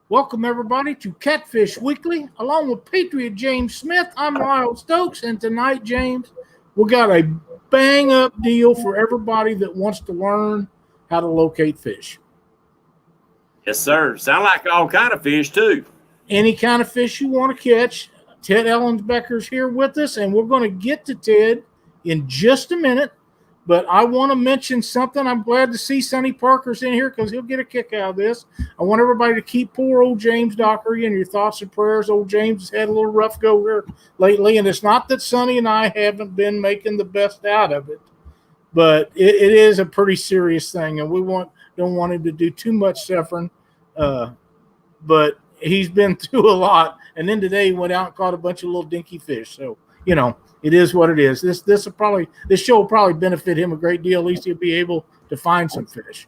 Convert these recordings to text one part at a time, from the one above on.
Welcome, everybody, to Catfish Weekly. Along with Patriot James Smith, I'm Lyle Stokes, and tonight, James, we got a bang-up deal for everybody that wants to learn how to locate fish. Yes, sir. Sound like all kind of fish, too. Any kind of fish you want to catch. Ted Ellenbecker's here with us, and we're going to get to Ted in just a minute. But I want to mention something. I'm glad to see Sonny Parker's in here because he'll get a kick out of this. I want everybody to keep poor old James Dockery in your thoughts and prayers. Old James has had a little rough go here lately, and it's not that Sonny and I haven't been making the best out of it, but it is a pretty serious thing, and we don't want him to do too much suffering. But he's been through a lot, and then today he went out and caught a bunch of little dinky fish. So, it is what it is. This show will probably benefit him a great deal. At least he'll be able to find some fish.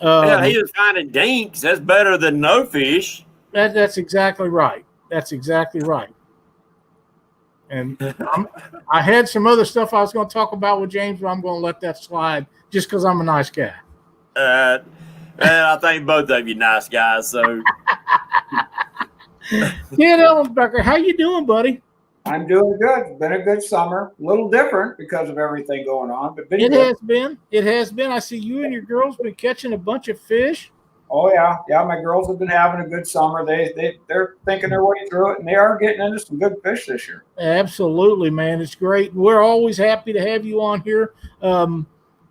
Yeah, he was finding dinks. That's better than no fish. That's exactly right. And I had some other stuff I was going to talk about with James, but I'm going to let that slide just because I'm a nice guy. I think both of you nice guys. So, Ted Ellenbecker, how you doing, buddy? I'm doing good. It's been a good summer. A little different because of everything going on, but it has been. It has been. I see you and your girls been catching a bunch of fish. Oh yeah. My girls have been having a good summer. They're thinking their way through it, and they are getting into some good fish this year. Absolutely, man. It's great. We're always happy to have you on here.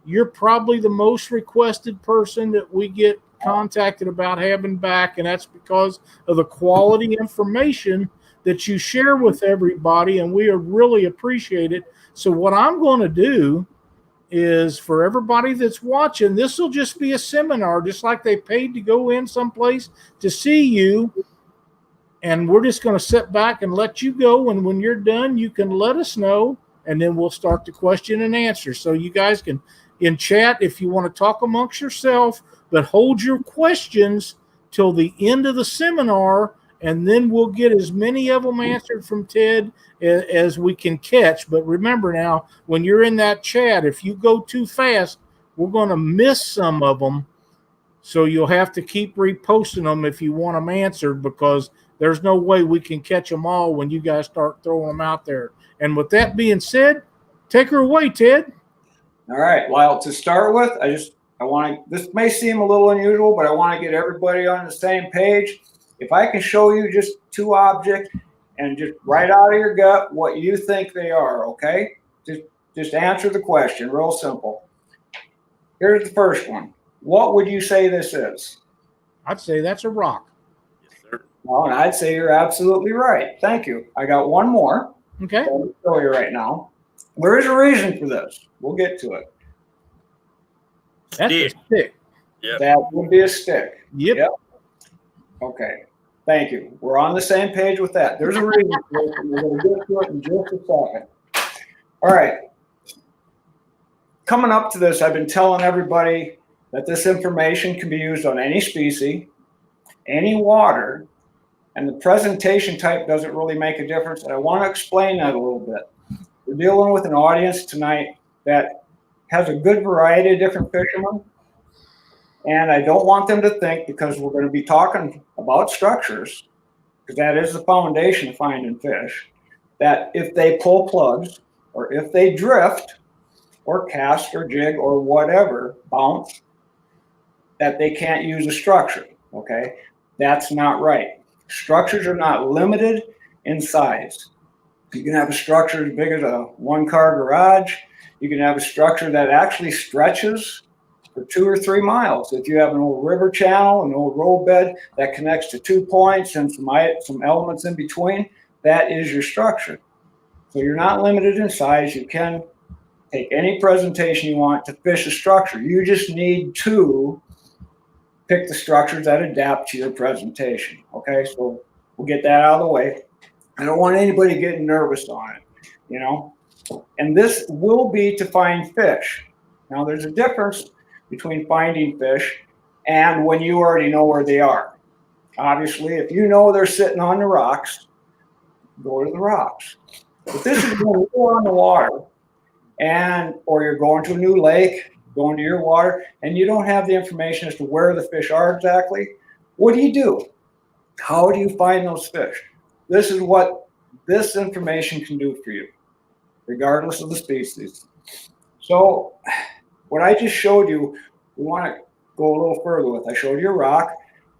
You're probably the most requested person that we get contacted about having back, and that's because of the quality information that you share with everybody, and we really appreciate it. So what I'm going to do is, for everybody that's watching, this will just be a seminar, just like they paid to go in someplace to see you, and we're just going to sit back and let you go, and when you're done, you can let us know, and then we'll start the question and answer. So you guys can, in chat, if you want to talk amongst yourself, but hold your questions till the end of the seminar, and then we'll get as many of them answered from Ted as we can catch. But remember now, when you're in that chat, if you go too fast, we're going to miss some of them. So you'll have to keep reposting them if you want them answered, because there's no way we can catch them all when you guys start throwing them out there. And with that being said, take her away, Ted. All right. Well, to start with, this may seem a little unusual, but I want to get everybody on the same page. If I can show you just two objects and just right out of your gut what you think they are, okay? Just answer the question, real simple. Here's the first one. What would you say this is? I'd say that's a rock. yes, sir. Well, and I'd say you're absolutely right. Thank you. I got one more. Okay. I'll show you right now. There is a reason for this. We'll get to it. That's a stick. Yep. That would be a stick. Yep. Okay. Thank you. We're on the same page with that. There's a reason for it, and we're going to get to it in just a second. All right. Coming up to this, I've been telling everybody that this information can be used on any species, any water, and the presentation type doesn't really make a difference. And I want to explain that a little bit. We're dealing with an audience tonight that has a good variety of different fishermen. And I don't want them to think, because we're going to be talking about structures, because that is the foundation of finding fish, that if they pull plugs, or if they drift, or cast, or jig, or whatever, bounce, that they can't use a structure, okay? That's not right. Structures are not limited in size. You can have a structure as big as a one-car garage. You can have a structure that actually stretches for 2 or 3 miles. If you have an old river channel, an old road bed that connects to 2 points and some elements in between, that is your structure. So you're not limited in size. You can take any presentation you want to fish a structure. You just need to pick the structures that adapt to your presentation. Okay, so we'll get that out of the way. I don't want anybody getting nervous on it, And this will be to find fish. Now, there's a difference between finding fish and when you already know where they are. Obviously, if you know they're sitting on the rocks, go to the rocks. But this is when you're on the water, or you're going to a new lake, going to your water, and you don't have the information as to where the fish are exactly, What do? How do you find those fish? This is what this information can do for you, regardless of the species. So what I just showed you, we want to go a little further with. I showed you a rock,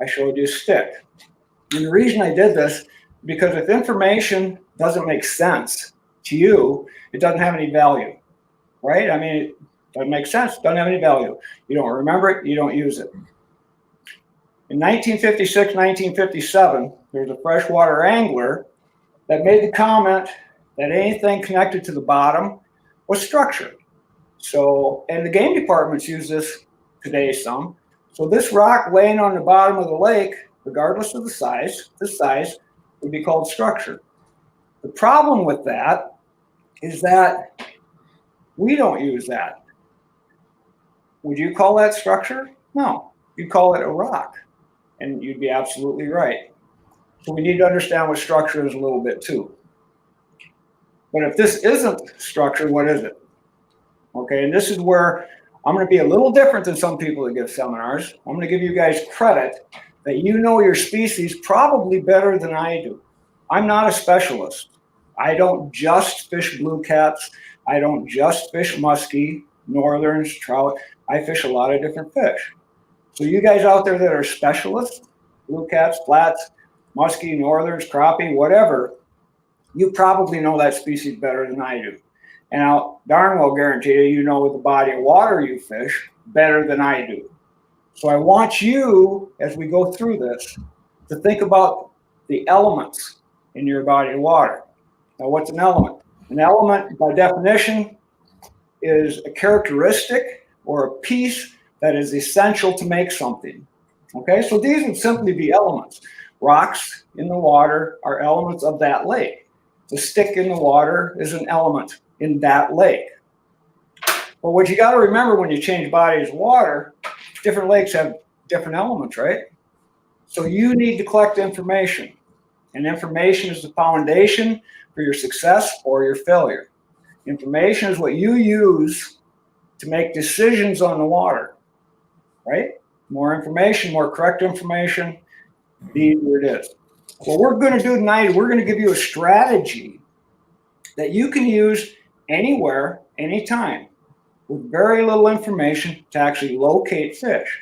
I showed you a stick. And the reason I did this, because if information doesn't make sense to you, it doesn't have any value, right? I mean, it doesn't make sense, doesn't have any value. You don't remember it, you don't use it. In 1956, 1957, there was a freshwater angler that made the comment that anything connected to the bottom was structure. So, and the game departments use this today some. So this rock laying on the bottom of the lake, regardless of the size, this size would be called structure. The problem with that is that we don't use that. Would you call that structure? No, you'd call it a rock, and you'd be absolutely right. So we need to understand what structure is a little bit too. But if this isn't structure, what is it? Okay, and this is where I'm going to be a little different than some people that give seminars. I'm going to give you guys credit that you know your species probably better than I do. I'm not a specialist. I don't just fish blue cats. I don't just fish muskie, northerns, trout. I fish a lot of different fish. So you guys out there that are specialists, blue cats, flats, muskie, northerns, crappie, whatever, you probably know that species better than I do. And I'll darn well guarantee you know the body of water you fish better than I do. So I want you, as we go through this, to think about the elements in your body of water. Now, what's an element? An element, by definition, is a characteristic or a piece that is essential to make something. Okay, so these would simply be elements. Rocks in the water are elements of that lake. The stick in the water is an element in that lake. But what you got to remember when you change bodies of water, different lakes have different elements, right? So you need to collect information. And information is the foundation for your success or your failure. Information is what you use to make decisions on the water, right? More information, more correct information, the easier it is. What we're going to do tonight, we're going to give you a strategy that you can use anywhere, anytime, with very little information to actually locate fish.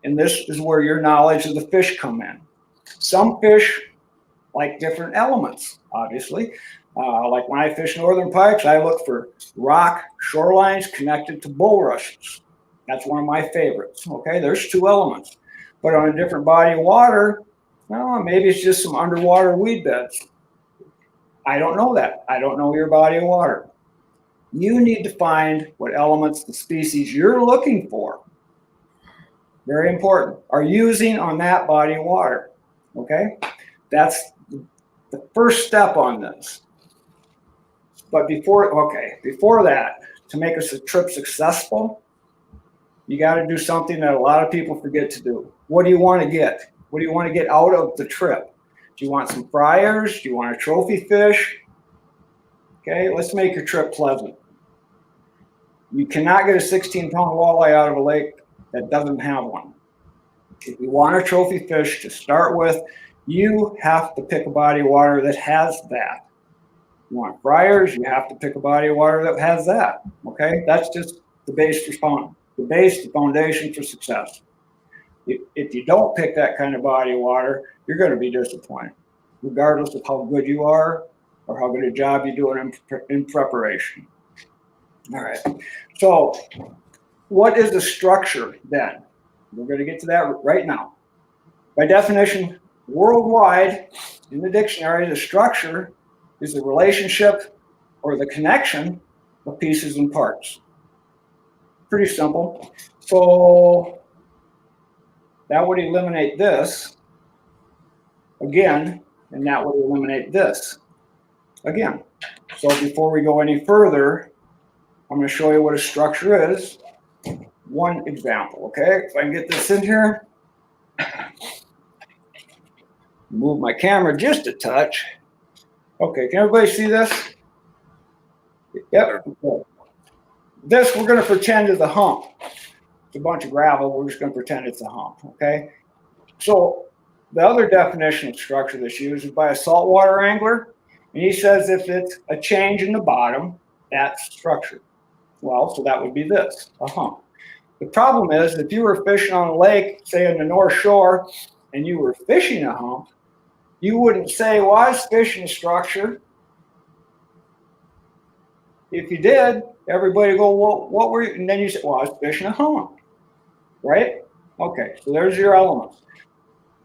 And this is where your knowledge of the fish come in. Some fish like different elements, obviously. Like when I fish northern pikes, I look for rock shorelines connected to bulrushes. That's one of my favorites. Okay, there's two elements. But on a different body of water, well, maybe it's just some underwater weed beds. I don't know that. I don't know your body of water. You need to find what elements the species you're looking for, very important, are using on that body of water. Okay, that's the first step on this. But before that, to make a trip successful, you got to do something that a lot of people forget to do. What do you want to get? What do you want to get out of the trip? Do you want some fryers? Do you want a trophy fish? Okay, let's make your trip pleasant. You cannot get a 16-pound walleye out of a lake that doesn't have one. If you want a trophy fish to start with, you have to pick a body of water that has that. You want fryers, you have to pick a body of water that has that. Okay, that's just the base response, the foundation for success. If you don't pick that kind of body of water, you're going to be disappointed, regardless of how good you are or how good a job you're doing in preparation. All right, so what is the structure then? We're going to get to that right now. By definition, worldwide, in the dictionary, the structure is the relationship or the connection of pieces and parts. Pretty simple. So that would eliminate this again, and that would eliminate this again. So before we go any further, I'm going to show you what a structure is. One example, okay? If I can get this in here, move my camera just a touch. Okay, can everybody see this? Yep. This we're going to pretend is a hump. It's a bunch of gravel. We're just going to pretend it's a hump, okay? So the other definition of structure that's used is by a saltwater angler. And he says if it's a change in the bottom, that's structure. Well, so that would be this, a hump. The problem is if you were fishing on a lake, say in the North Shore, and you were fishing a hump, you wouldn't say, well, I was fishing a structure. If you did, everybody would go, well, what were you? And then you say, well, I was fishing a hump, right? Okay, so there's your elements.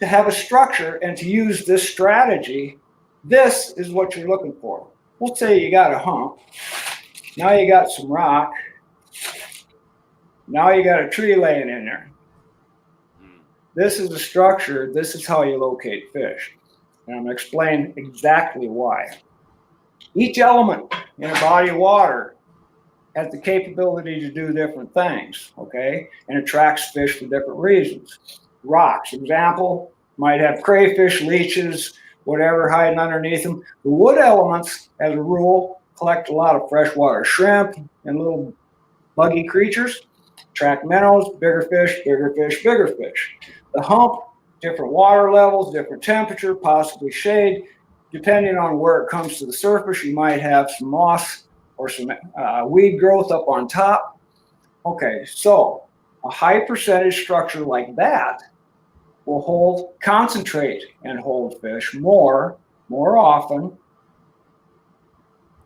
To have a structure and to use this strategy, this is what you're looking for. We'll say you got a hump. Now you got some rock. Now you got a tree laying in there. This is a structure. This is how you locate fish. And I'm going to explain exactly why. Each element in a body of water has the capability to do different things, okay? And attracts fish for different reasons. Rocks, example, might have crayfish, leeches, whatever hiding underneath them. The wood elements, as a rule, collect a lot of freshwater shrimp and little buggy creatures. Attract minnows, bigger fish, bigger fish, bigger fish. The hump, different water levels, different temperature, possibly shade. Depending on where it comes to the surface, you might have some moss or some weed growth up on top. Okay, so a high percentage structure like that will concentrate and hold fish more often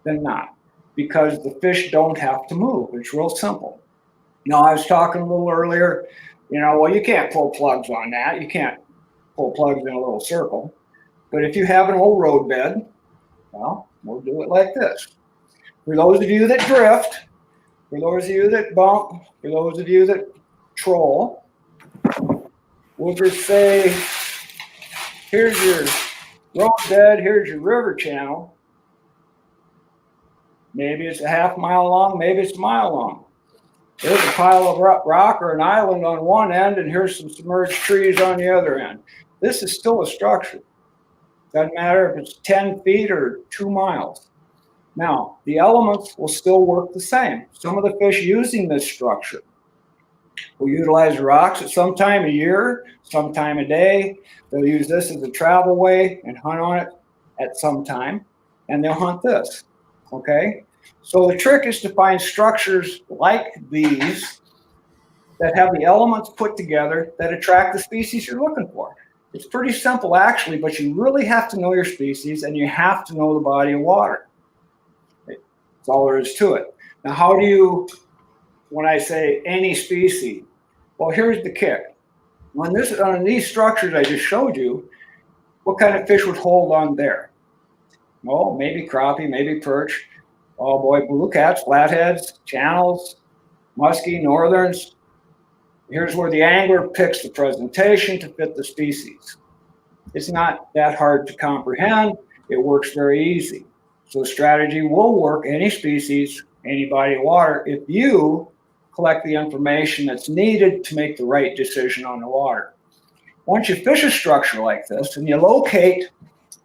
than not, because the fish don't have to move. It's real simple. Now, I was talking a little earlier, well, you can't pull plugs on that. You can't pull plugs in a little circle. But if you have an old road bed, well, we'll do it like this. For those of you that drift, for those of you that bump, for those of you that troll, we'll just say, here's your road bed, here's your river channel. Maybe it's a half mile long, maybe it's a mile long. There's a pile of rock or an island on one end, and here's some submerged trees on the other end. This is still a structure. Doesn't matter if it's 10 feet or 2 miles. Now, the elements will still work the same. Some of the fish using this structure will utilize rocks at some time of year, some time of day. They'll use this as a travel way and hunt on it at some time, and they'll hunt this, okay? So the trick is to find structures like these that have the elements put together that attract the species you're looking for. It's pretty simple, actually, but you really have to know your species and you have to know the body of water. That's all there is to it. Now, how do you, when I say any species, well, here's the kick. On these structures I just showed you, what kind of fish would hold on there? Well, maybe crappie, maybe perch. Oh boy, blue cats, flatheads, channels, muskie, northerns. Here's where the angler picks the presentation to fit the species. It's not that hard to comprehend. It works very easy. So the strategy will work any species, any body of water, if you collect the information that's needed to make the right decision on the water. Once you fish a structure like this and you locate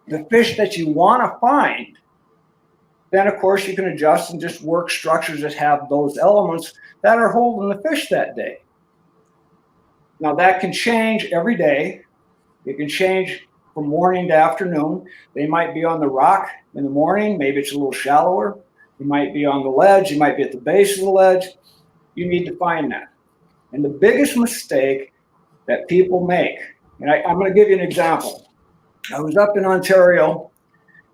the fish that you want to find, then of course you can adjust and just work structures that have those elements that are holding the fish that day. Now that can change every day. It can change from morning to afternoon. They might be on the rock in the morning. Maybe it's a little shallower. You might be on the ledge. You might be at the base of the ledge. You need to find that. And the biggest mistake that people make, and I'm going to give you an example. I was up in Ontario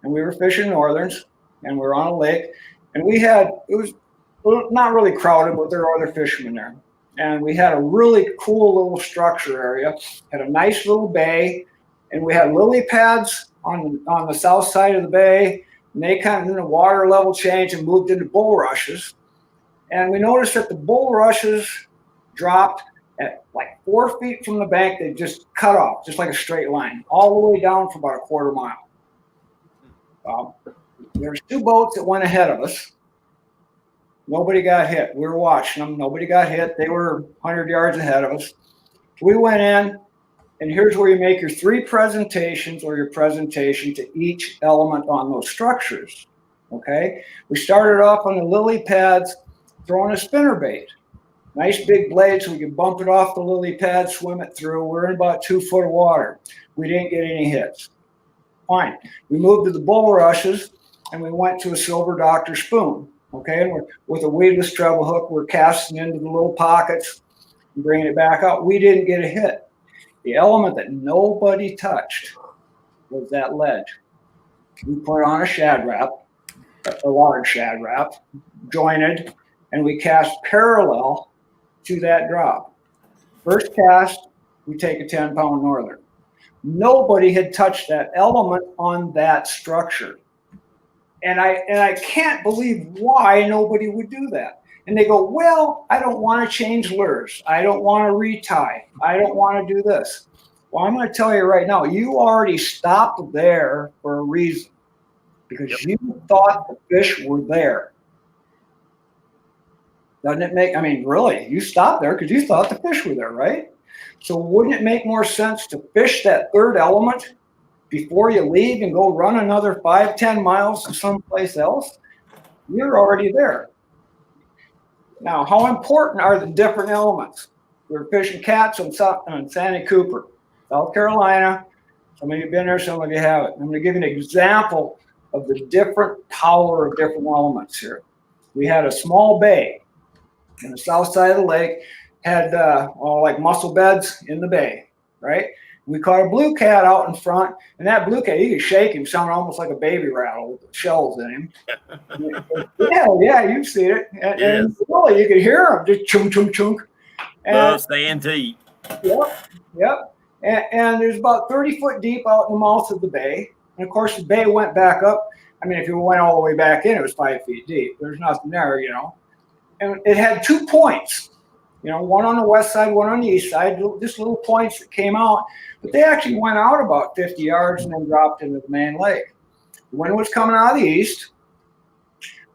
and we were fishing northerns and we were on a lake and it was not really crowded, but there were other fishermen there. And we had a really cool little structure area, had a nice little bay, and we had lily pads on the south side of the bay, and they kind of, the water level changed and moved into bulrushes. And we noticed that the bulrushes dropped at like 4 feet from the bank. They just cut off, just like a straight line, all the way down for about a quarter mile. There's 2 boats that went ahead of us. Nobody got hit. We were watching them. Nobody got hit. They were 100 yards ahead of us. We went in, and here's where you make your 3 presentations or your presentation to each element on those structures, okay? We started off on the lily pads throwing a spinnerbait. Nice big blades, so we could bump it off the lily pad, swim it through. We're in about 2 foot of water. We didn't get any hits. Fine. We moved to the bulrushes, and we went to a silver Dr. spoon. Okay, and we're, with a weedless treble hook, we're casting into the little pockets and bringing it back out. We didn't get a hit. The element that nobody touched was that ledge. We put on a shad wrap, a large shad wrap, jointed, and we cast parallel to that drop. First cast, we take a 10-pound northern. Nobody had touched that element on that structure. And I can't believe why nobody would do that. And they go, well, I don't want to change lures. I don't want to retie. I don't want to do this. Well, I'm going to tell you right now, you already stopped there for a reason. Because you thought the fish were there. Doesn't it make, I mean, really, you stopped there because you thought the fish were there, right? So wouldn't it make more sense to fish that third element before you leave and go run another 5-10 miles to someplace else? You're already there. Now, how important are the different elements? We were fishing cats on Sandy Cooper, South Carolina. Some of you have been there, some of you haven't. I'm going to give you an example of the different power of different elements here. We had a small bay in the south side of the lake, had like mussel beds in the bay, right? We caught a blue cat out in front, and that blue cat, you could shake him, sound almost like a baby rattle with shells in him. yeah, you've seen it. And really, you could hear him just chunk, chunk, chunk. Love staying teeth. Yep. And there's about 30 foot deep out in the mouth of the bay. And of course, the bay went back up. I mean, if you went all the way back in, it was 5 feet deep. There's nothing there, you know. And it had 2 points, you know, one on the west side, one on the east side, just little points that came out. But they actually went out about 50 yards and then dropped into the main lake. The wind was coming out of the east.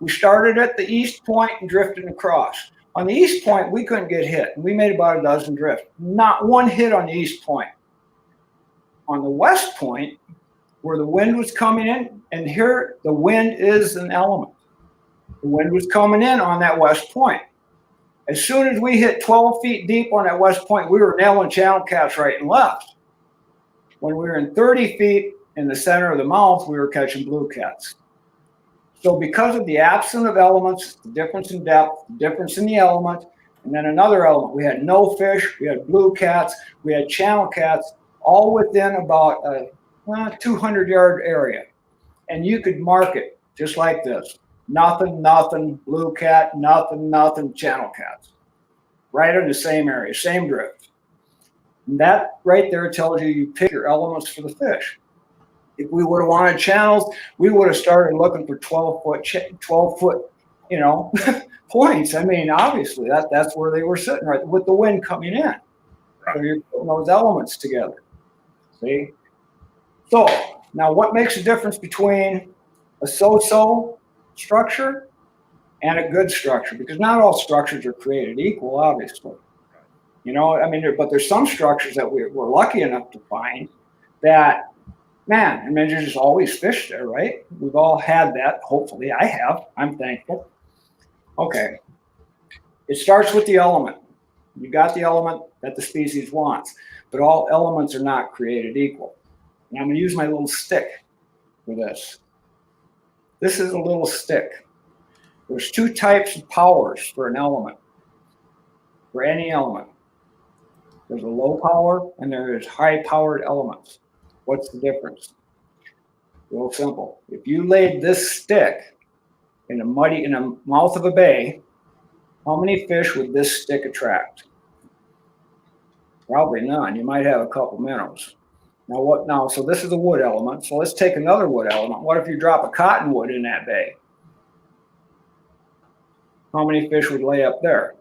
We started at the east point and drifted across. On the east point, we couldn't get hit. We made about a dozen drifts. Not one hit on the east point. On the west point, where the wind was coming in, and here the wind is an element. The wind was coming in on that west point. As soon as we hit 12 feet deep on that west point, we were nailing channel cats right and left. When we were in 30 feet in the center of the mouth, we were catching blue cats. So because of the absence of elements, the difference in depth, the difference in the element, and then another element, we had no fish, we had blue cats, we had channel cats, all within about a 200-yard area. And you could mark it just like this. Nothing, nothing, blue cat, nothing, nothing, channel cats. Right in the same area, same drift. And that right there tells you pick your elements for the fish. If we would have wanted channels, we would have started looking for 12 foot, you know, points. I mean, obviously that's where they were sitting, right, with the wind coming in. So you're putting those elements together. See? So now what makes a difference between a so-so structure and a good structure? Because not all structures are created equal, obviously. You know, I mean, but there's some structures that we're lucky enough to find that, man, I mean, there's just always fish there, right? We've all had that. Hopefully I have. I'm thankful. Okay. It starts with the element. You got the element that the species wants, but all elements are not created equal. And I'm going to use my little stick for this. This is a little stick. There's 2 types of powers for an element, for any element. There's a low power and there is high powered elements. What's the difference? Real simple. If you laid this stick in the mouth of a bay, how many fish would this stick attract? Probably none. You might have a couple minnows. Now what now? So this is a wood element. So let's take another wood element. What if you drop a cottonwood in that bay? How many fish would lay up there?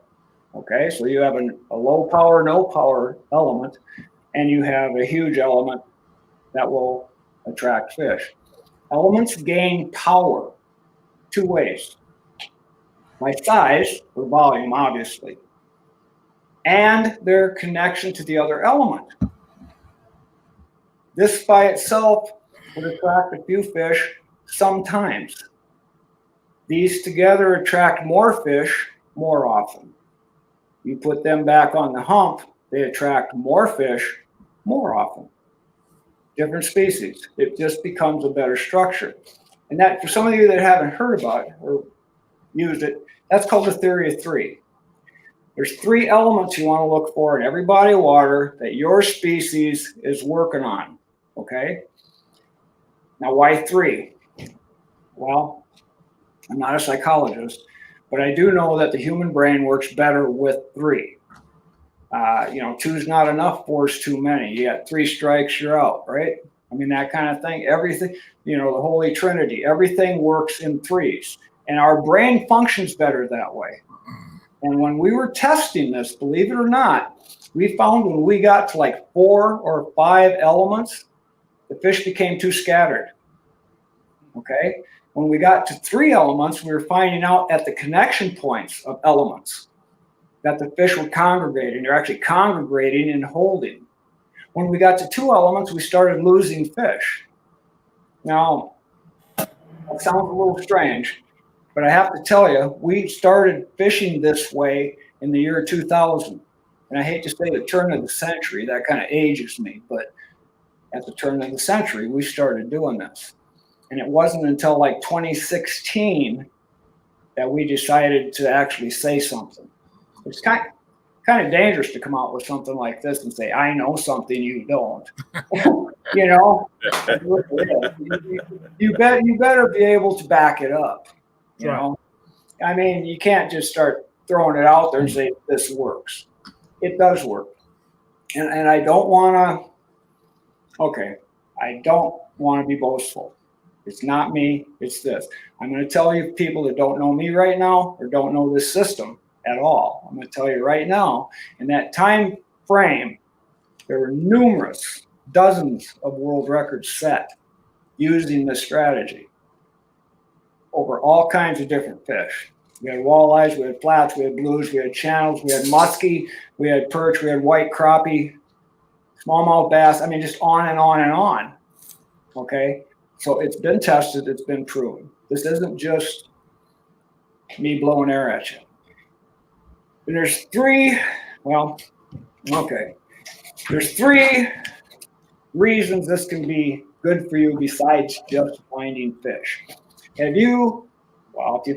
Okay, so you have a low power, no power element, and you have a huge element that will attract fish. Elements gain power 2 ways. By size, or volume, obviously, and their connection to the other element. This by itself would attract a few fish sometimes. These together attract more fish more often. You put them back on the hump, they attract more fish more often. Different species. It just becomes a better structure. And that, for some of you that haven't heard about it or used it, that's called the theory of three. There's 3 elements you want to look for in every body of water that your species is working on, okay? Now, why 3? Well, I'm not a psychologist, but I do know that the human brain works better with 3. 2's not enough, 4's too many. You got 3 strikes, you're out, right? I mean, that kind of thing. Everything, the Holy Trinity, everything works in 3s. And our brain functions better that way. And when we were testing this, believe it or not, we found when we got to like 4 or 5 elements, the fish became too scattered. Okay? When we got to 3 elements, we were finding out at the connection points of elements that the fish were congregating. They're actually congregating and holding. When we got to 2 elements, we started losing fish. Now, that sounds a little strange, but I have to tell you, we started fishing this way in the year 2000. And I hate to say the turn of the century, that kind of ages me, but at the turn of the century, we started doing this. And it wasn't until like 2016 that we decided to actually say something. It's kind of dangerous to come out with something like this and say, I know something you don't. You better be able to back it up. You know, I mean, you can't just start throwing it out there and say this works. It does work. And I don't want to be boastful. It's not me, it's this. I'm going to tell you people that don't know me right now or don't know this system at all. I'm going to tell you right now, in that time frame, there were numerous dozens of world records set using this strategy over all kinds of different fish. We had walleyes, we had flats, we had blues, we had channels, we had muskie, we had perch, we had white crappie, smallmouth bass. I mean, just on and on and on. Okay? So it's been tested, it's been proven. This isn't just me blowing air at you. And there's 3 reasons this can be good for you besides just finding fish. If you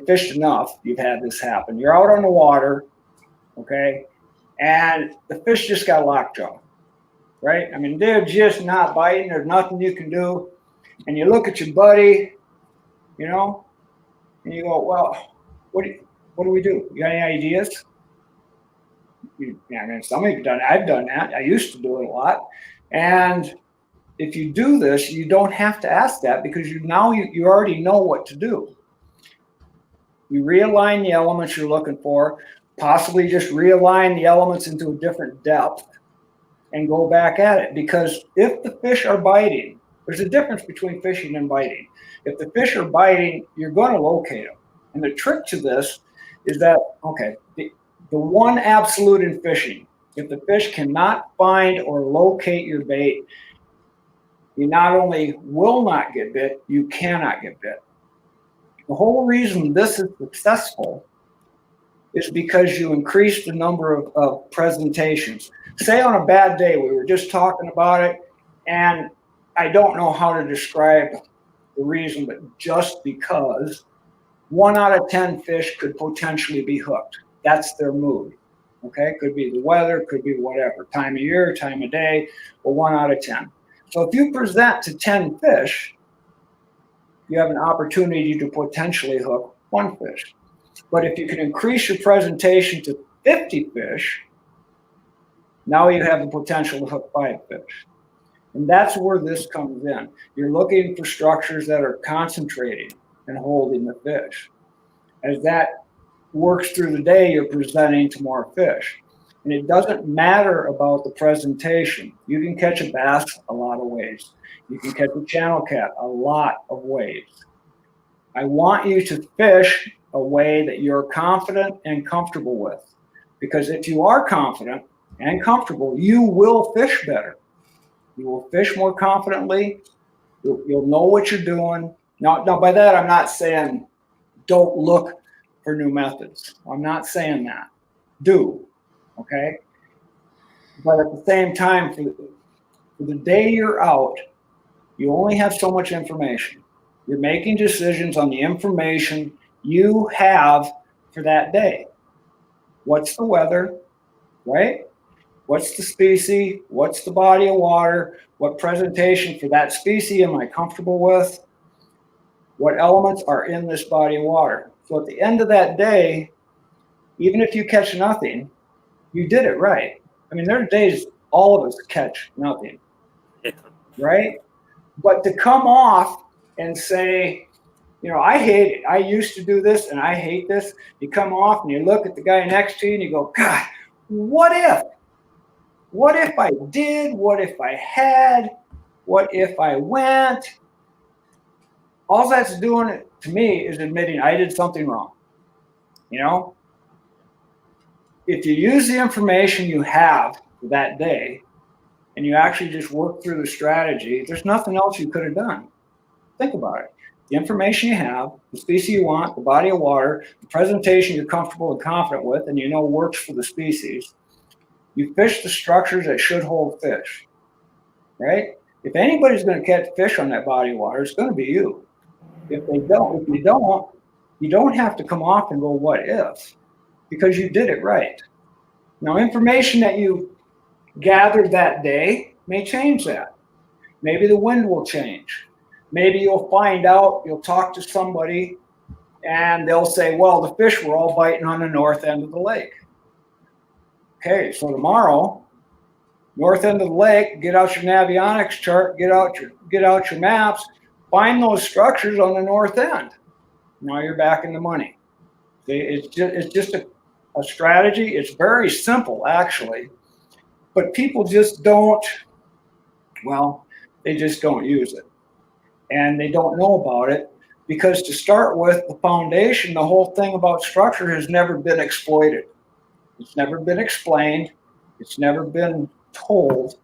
fished enough, you've had this happen. You're out on the water, okay, and the fish just got lockjaw, right? I mean, they're just not biting. There's nothing you can do. And you look at your buddy, and you go, well, what do we do? You got any ideas? Some of you have done it. I've done that. I used to do it a lot. And if you do this, you don't have to ask that because you already know what to do. You realign the elements you're looking for, possibly just realign the elements into a different depth and go back at it. Because if the fish are biting, there's a difference between fishing and biting. If the fish are biting, you're going to locate them. And the trick to this is that, the one absolute in fishing, if the fish cannot find or locate your bait, you not only will not get bit, you cannot get bit. The whole reason this is successful is because you increase the number of presentations. Say on a bad day, we were just talking about it, and I don't know how to describe the reason, but just because 1 out of 10 fish could potentially be hooked. That's their mood. Okay, could be the weather, could be whatever, time of year, time of day, but 1 out of 10. So if you present to 10 fish, you have an opportunity to potentially hook 1 fish. But if you can increase your presentation to 50 fish, now you have the potential to hook 5 fish. And that's where this comes in. You're looking for structures that are concentrating and holding the fish. As that works through the day, you're presenting to more fish. And it doesn't matter about the presentation. You can catch a bass a lot of ways. You can catch a channel cat a lot of ways. I want you to fish a way that you're confident and comfortable with. Because if you are confident and comfortable, you will fish better. You will fish more confidently. You'll know what you're doing. Now, by that, I'm not saying don't look for new methods. I'm not saying that. Do. okay? But at the same time, for the day you're out, you only have so much information. You're making decisions on the information you have for that day. What's the weather, right? What's the species? What's the body of water? What presentation for that species am I comfortable with? What elements are in this body of water? So at the end of that day, even if you catch nothing, you did it right. I mean, there are days all of us catch nothing, right? But to come off and say, you know, I hate it. I used to do this and I hate this. You come off and you look at the guy next to you and you go, God, what if? What if I did? What if I had? What if I went? All that's doing to me is admitting I did something wrong. You know, if you use the information you have for that day and you actually just work through the strategy, there's nothing else you could have done. Think about it. The information you have, the species you want, the body of water, the presentation you're comfortable and confident with, and you know works for the species. You fish the structures that should hold fish, right? If anybody's going to catch fish on that body of water, it's going to be you. If you don't have to come off and go, what if? Because you did it right. Now, information that you gathered that day may change that. Maybe the wind will change. Maybe you'll find out, you'll talk to somebody, and they'll say, well, the fish were all biting on the north end of the lake. Okay, so tomorrow, north end of the lake, get out your navionics chart, get out your maps, find those structures on the north end. Now you're back in the money. See, it's just a strategy. It's very simple, actually, but people just don't. Well, they just don't use it, and they don't know about it because, to start with, the foundation, the whole thing about structure has never been exploited. It's never been explained. It's never been told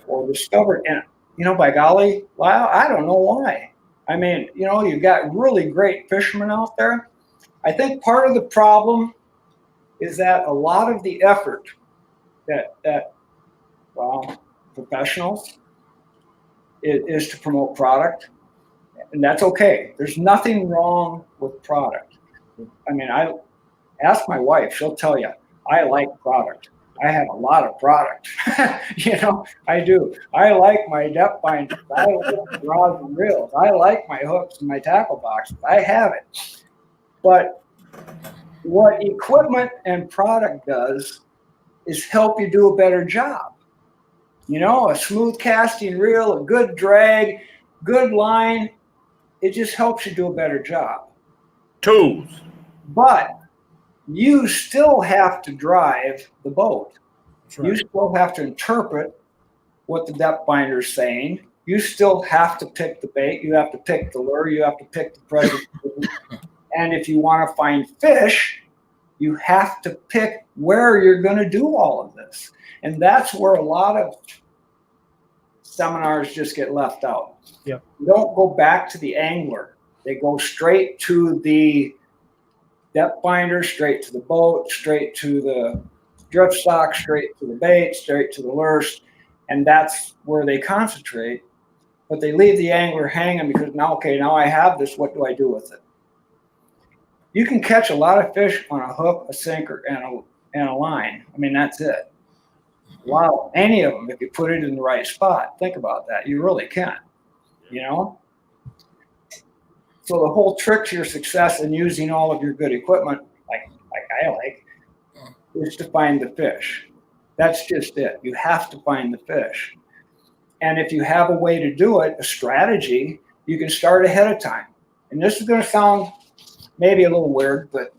or discovered. And, you know, by golly, wow, I don't know why. I mean, you know, you've got really great fishermen out there. I think part of the problem is that a lot of the effort that professionals is to promote product. And that's okay. There's nothing wrong with product. I mean, I ask my wife, she'll tell you, I like product. I have a lot of product. You know, I do. I like my depth binders. I like my rods and reels. I like my hooks and my tackle boxes. I have it. But what equipment and product does is help you do a better job. You know, a smooth casting reel, a good drag, good line, it just helps you do a better job. Tools. But you still have to drive the boat. Right. You still have to interpret what the depth binder is saying. You still have to pick the bait. You have to pick the lure. You have to pick the predator. And if you want to find fish, you have to pick where you're going to do all of this. And that's where a lot of seminars just get left out. Yep. They don't go back to the angler. They go straight to the depth binder, straight to the boat, straight to the drift stock, straight to the bait, straight to the lures, and that's where they concentrate. But they leave the angler hanging because now I have this. What do I do with it? You can catch a lot of fish on a hook, a sinker, and a line. I mean, that's it. Wow, any of them if you put it in the right spot. Think about that. You really can. You know. So the whole trick to your success in using all of your good equipment, like I like, is to find the fish. That's just it. You have to find the fish. And if you have a way to do it, a strategy, you can start ahead of time. And this is going to sound maybe a little weird, but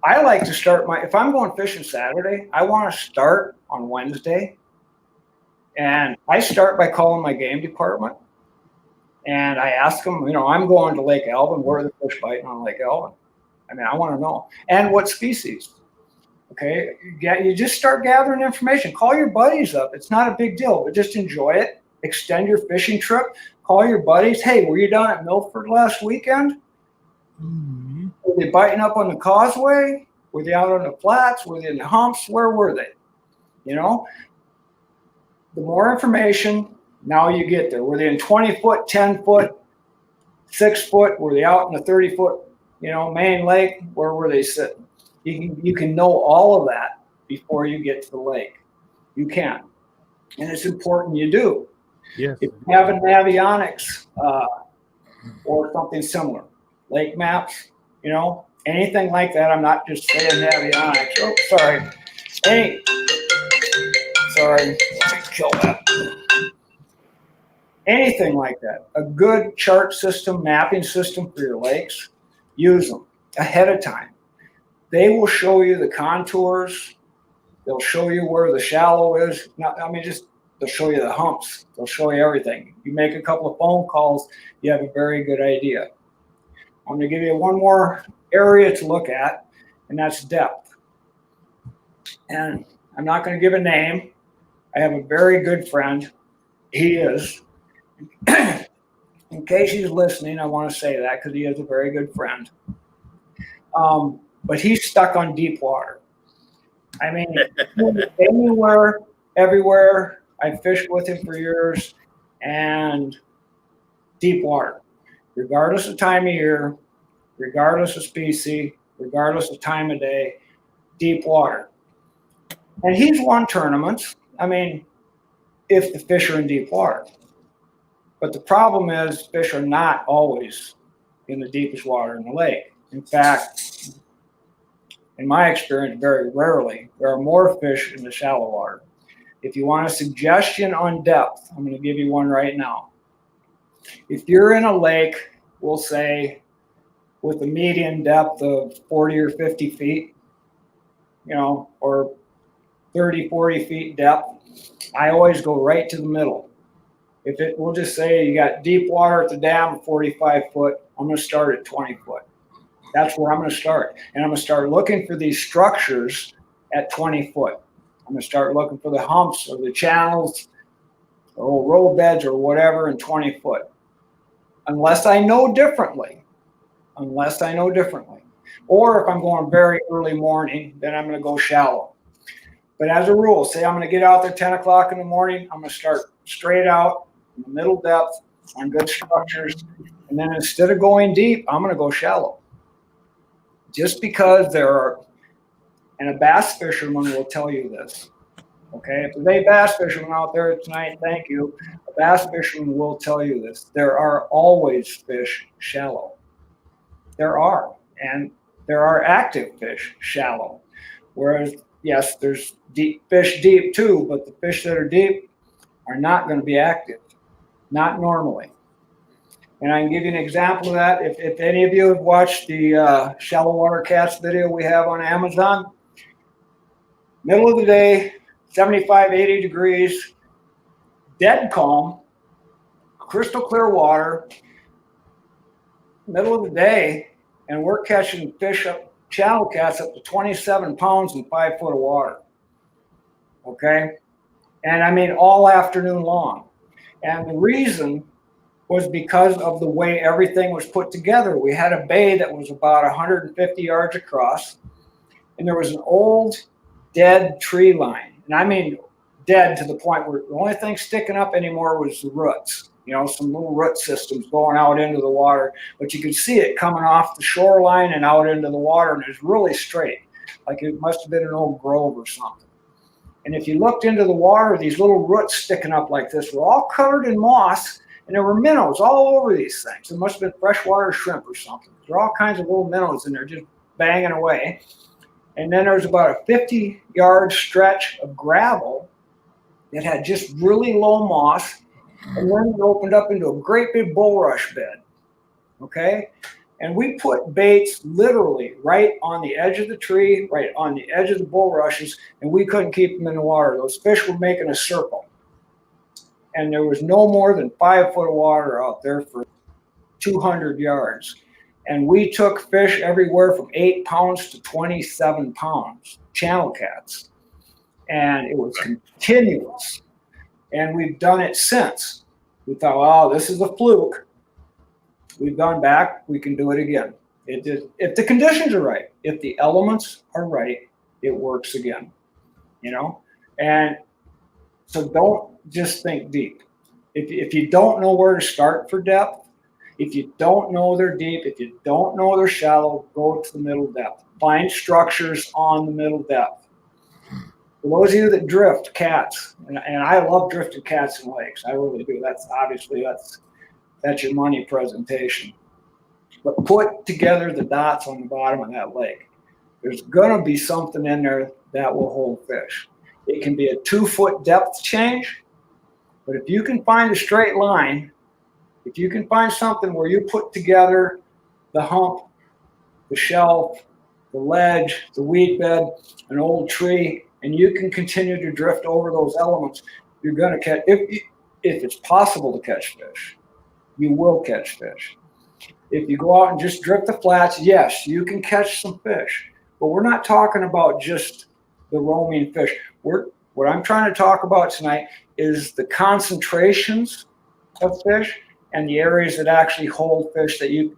I like to start if I'm going fishing Saturday, I want to start on Wednesday. And I start by calling my game department. And I ask them, you know, I'm going to Lake Alvin. Where are the fish biting on Lake Alvin? I mean, I want to know. And what species? Okay. You just start gathering information. Call your buddies up. It's not a big deal, but just enjoy it. Extend your fishing trip. Call your buddies. Hey, were you down at Milford last weekend? Mm-hmm. Were they biting up on the causeway? Were they out on the flats? Were they in the humps? Where were they? You know, the more information, now you get there. Were they in 20 foot, 10 foot, 6 foot? Were they out in the 30 foot, main lake? Where were they sitting? You can know all of that before you get to the lake. You can. And it's important you do. Yes. If you have a navionics or something similar, lake maps, anything like that. I'm not just saying navionics. Oh, sorry. Sorry, let me kill that. Anything like that. A good chart system, mapping system for your lakes, use them ahead of time. They will show you the contours. They'll show you where the shallow is. They'll show you the humps. They'll show you everything. You make a couple of phone calls, you have a very good idea. I'm going to give you one more area to look at, and that's depth. And I'm not going to give a name. I have a very good friend. He is. In case he's listening, I want to say that because he is a very good friend. But he's stuck on deep water. I mean, anywhere, everywhere. I've fished with him for years, and deep water, regardless of time of year, regardless of species, regardless of time of day, deep water. And he's won tournaments. I mean, if the fish are in deep water. But the problem is fish are not always in the deepest water in the lake. In fact, in my experience, very rarely, there are more fish in the shallow water. If you want a suggestion on depth, I'm going to give you one right now. If you're in a lake, we'll say, with a median depth of 40 or 50 feet, or 30, 40 feet depth, I always go right to the middle. We'll just say you got deep water at the dam, 45 foot, I'm going to start at 20 foot. That's where I'm going to start. And I'm going to start looking for these structures at 20 foot. I'm going to start looking for the humps or the channels or road beds or whatever in 20 foot. Unless I know differently. Or if I'm going very early morning, then I'm going to go shallow. But as a rule, say I'm going to get out there 10 o'clock in the morning, I'm going to start straight out in the middle depth on good structures. And then instead of going deep, I'm going to go shallow. Just because and a bass fisherman will tell you this. Okay, if there's a bass fisherman out there tonight, thank you. A bass fisherman will tell you this. There are always fish shallow. There are. And there are active fish shallow. Whereas, yes, there's fish deep too, but the fish that are deep are not going to be active. Not normally. And I can give you an example of that. If any of you have watched the shallow water cats video we have on Amazon, middle of the day, 75, 80 degrees, dead calm, crystal clear water, middle of the day, and we're catching fish channel cats up to 27 pounds in 5 foot of water. Okay? And I mean all afternoon long. And the reason was because of the way everything was put together. We had a bay that was about 150 yards across, and there was an old dead tree line. And I mean dead to the point where the only thing sticking up anymore was the roots, some little root systems going out into the water. But you could see it coming off the shoreline and out into the water, and it was really straight, like it must have been an old grove or something. And if you looked into the water, these little roots sticking up like this were all covered in moss, and there were minnows all over these things. It must have been freshwater shrimp or something. There are all kinds of little minnows in there just banging away. And then there was about a 50-yard stretch of gravel that had just really low moss, and then it opened up into a great big bulrush bed. Okay? And we put baits literally right on the edge of the tree, right on the edge of the bulrushes, and we couldn't keep them in the water. Those fish were making a circle. And there was no more than 5 foot of water out there for 200 yards. And we took fish everywhere from 8 pounds to 27 pounds, channel cats. And it was continuous. And we've done it since. We thought, oh, this is a fluke. We've gone back, we can do it again. If the conditions are right, if the elements are right, it works again, you know? And so don't just think deep. If you don't know where to start for depth, if you don't know they're deep, if you don't know they're shallow, go to the middle depth. Find structures on the middle depth. For those of you that drift cats, and I love drifting cats in lakes, I really do. That's obviously that's your money presentation. But put together the dots on the bottom of that lake. There's gonna be something in there that will hold fish. It can be a 2-foot depth change, but if you can find a straight line, if you can find something where you put together the hump, the shelf, the ledge, the weed bed, an old tree, and you can continue to drift over those elements, you're going to catch, if it's possible to catch fish, you will catch fish. If you go out and just drift the flats, yes, you can catch some fish, but we're not talking about just the roaming fish. What I'm trying to talk about tonight is the concentrations of fish and the areas that actually hold fish that you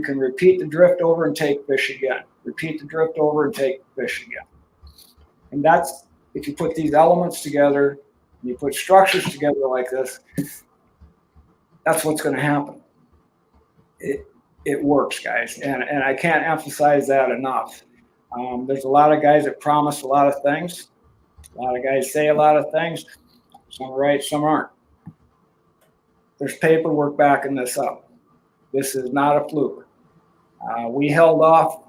can repeat the drift over and take fish again. Repeat the drift over and take fish again. And that's, if you put these elements together, and you put structures together like this, that's what's going to happen. It works, guys. And I can't emphasize that enough. There's a lot of guys that promise a lot of things. A lot of guys say a lot of things. Some are right, some aren't. There's paperwork backing this up. This is not a fluke. We held off.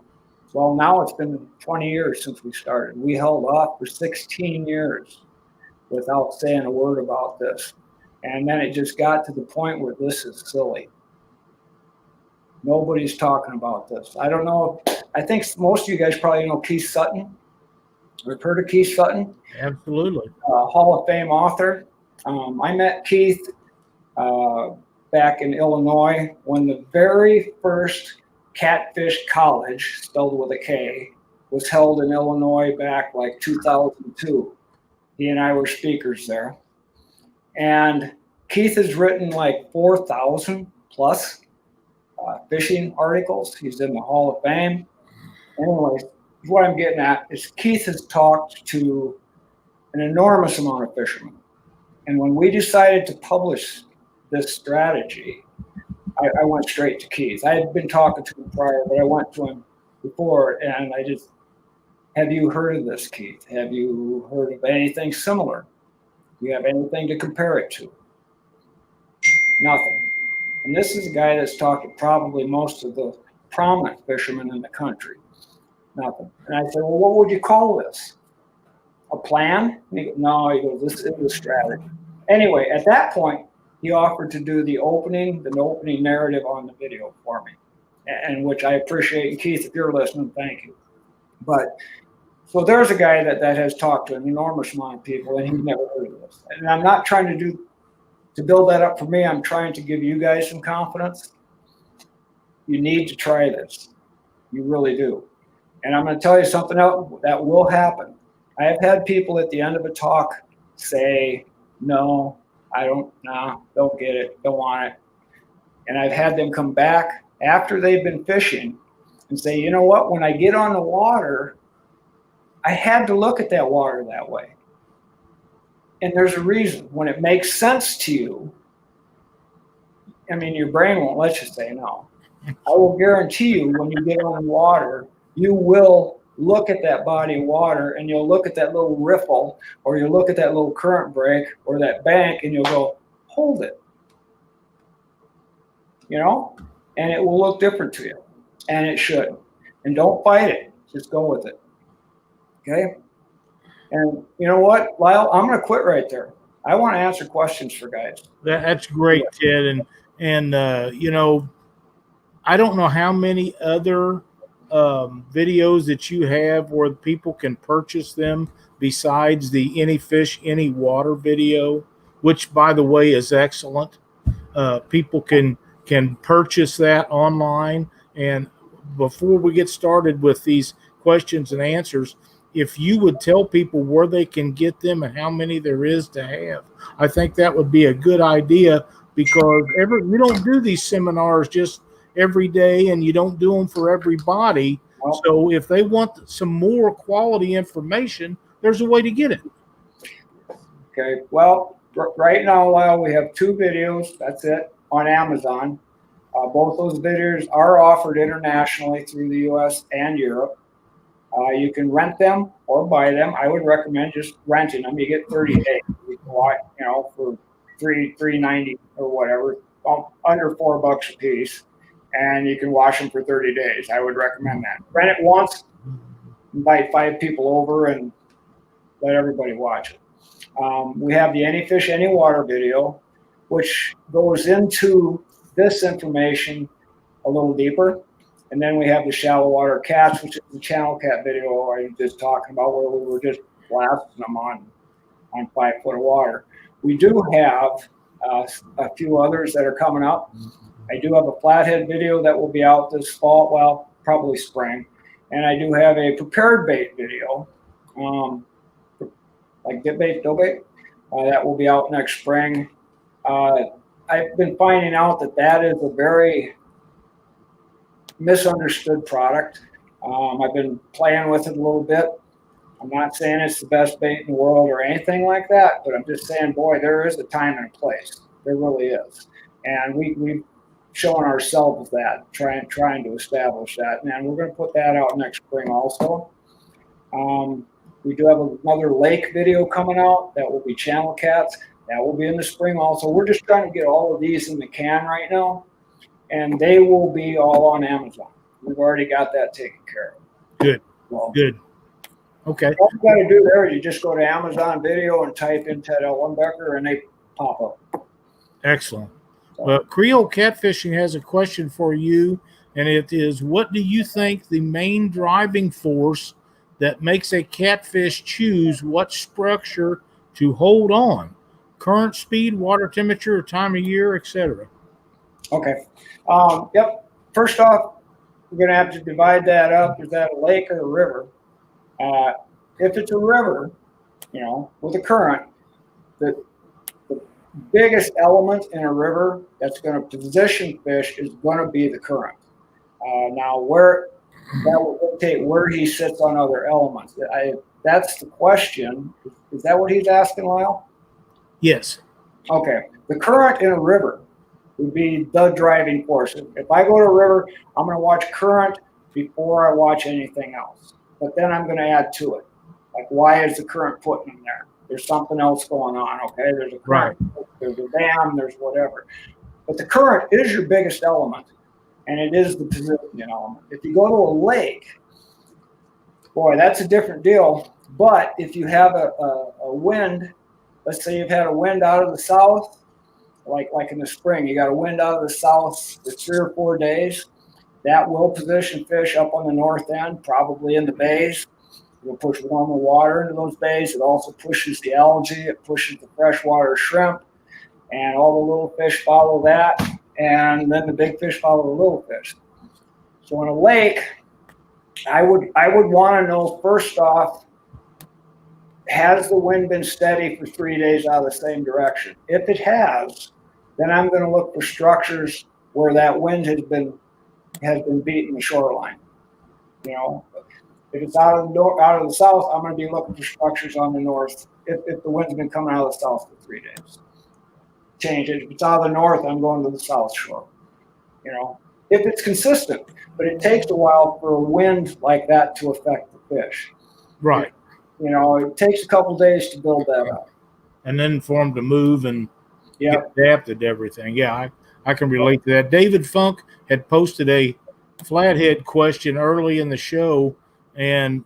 Well, now it's been 20 years since we started. We held off for 16 years without saying a word about this. And then it just got to the point where this is silly. Nobody's talking about this. I don't know. I think most of you guys probably know Keith Sutton. We've heard of Keith Sutton. Absolutely. Hall of Fame author. I met Keith back in Illinois when the very first Catfish College, spelled with a K, was held in Illinois back like 2002. He and I were speakers there. And Keith has written like 4,000 plus fishing articles. He's in the Hall of Fame. Anyways, what I'm getting at is Keith has talked to an enormous amount of fishermen. And when we decided to publish this strategy, I went straight to Keith. I had been talking to him prior, but I went to him before, and I just, have you heard of this, Keith? Have you heard of anything similar? Do you have anything to compare it to? Nothing. And this is a guy that's talked to probably most of the prominent fishermen in the country. Nothing. And I said, well, what would you call this? A plan? And he goes, no, he goes, this is a strategy. Anyway, at that point, he offered to do the opening narrative on the video for me, and which I appreciate. And Keith, if you're listening, thank you. But so there's a guy that has talked to an enormous amount of people, and he's never heard of this. And I'm not trying to build that up for me. I'm trying to give you guys some confidence. You need to try this. You really do. And I'm going to tell you something else that will happen. I have had people at the end of a talk say, no, don't get it, don't want it. And I've had them come back after they've been fishing and say, you know what, when I get on the water, I had to look at that water that way. And there's a reason. When it makes sense to you, I mean, your brain won't let you say no. I will guarantee you when you get on the water, you will look at that body of water and you'll look at that little riffle, or you'll look at that little current break or that bank, and you'll go, hold it. You know? And it will look different to you. And it should. And don't fight it. Just go with it. Okay? And you know what, Lyle? I'm going to quit right there. I want to answer questions for guys. That's great, Ted. And you know, I don't know how many other videos that you have where people can purchase them besides the Any Fish, Any Water video, which, by the way, is excellent. People can purchase that online. And before we get started with these questions and answers, if you would tell people where they can get them and how many there is to have, I think that would be a good idea, because you don't do these seminars just every day, and you don't do them for everybody. Well, So if they want some more quality information, there's a way to get it. okay. Well, right now, Lyle, we have 2 videos. That's it on Amazon. Both those videos are offered internationally through the U.S. and Europe. You can rent them or buy them. I would recommend just renting them. You get 30 days. You can watch, for $3.90 or whatever, under $4 a piece, and you can watch them for 30 days. I would recommend that. Rent it once, invite 5 people over, and let everybody watch it. We have the Any Fish, Any Water video, which goes into this information a little deeper. And then we have the Shallow Water Cats, which is the channel cat video I was just talking about, where we were just blasting them on 5 foot of water. We do have a few others that are coming up. I do have a Flathead video that will be out this fall, well, probably spring. And I do have a prepared bait video, like dip bait, dough bait, that will be out next spring. I've been finding out that is a very misunderstood product. I've been playing with it a little bit. I'm not saying it's the best bait in the world or anything like that, but I'm just saying, boy, there is a time and a place. There really is. And we've shown ourselves that, trying to establish that. And we're going to put that out next spring also. We do have another lake video coming out that will be channel cats. That will be in the spring also. We're just trying to get all of these in the can right now, and they will be all on Amazon. We've already got that taken care of. Good. Well, good. Okay. All you got to do there, you just go to Amazon Video and type in Ted Ellenbecker, and they pop up. Excellent. Well, Creole Catfishing has a question for you, and it is, what do you think the main driving force that makes a catfish choose what structure to hold on? Current, speed, water temperature, time of year, etc. Okay. Yep. First off, we're going to have to divide that up. Is that a lake or a river? If it's a river, with a current, the biggest element in a river that's going to position fish is going to be the current. Now, that will dictate where he sits on other elements. That's the question. Is that what he's asking, Lyle? Yes. Okay. The current in a river would be the driving force. If I go to a river, I'm going to watch current before I watch anything else. But then I'm going to add to it. Like, why is the current putting them there? There's something else going on, okay? There's a current, there's a dam, there's whatever. But the current is your biggest element, and it is the position element. If you go to a lake, boy, that's a different deal. But if you have a wind, let's say you've had a wind out of the south, like in the spring, you got a wind out of the south for 3 or 4 days, that will position fish up on the north end, probably in the bays. It'll push warmer water into those bays. It also pushes the algae. It pushes the freshwater shrimp, and all the little fish follow that, and then the big fish follow the little fish. So in a lake, I would want to know, first off, has the wind been steady for 3 days out of the same direction? If it has, then I'm going to look for structures where that wind has been beating the shoreline. If it's out of the south, I'm going to be looking for structures on the north. If the wind's been coming out of the south for 3 days, change it. If it's out of the north, I'm going to the south shore. If it's consistent, but it takes a while for a wind like that to affect the fish. Right. It takes a couple days to build that up. And then for them to move and get adapted to everything. Yeah, I can relate to that. David Funk had posted a Flathead question early in the show. And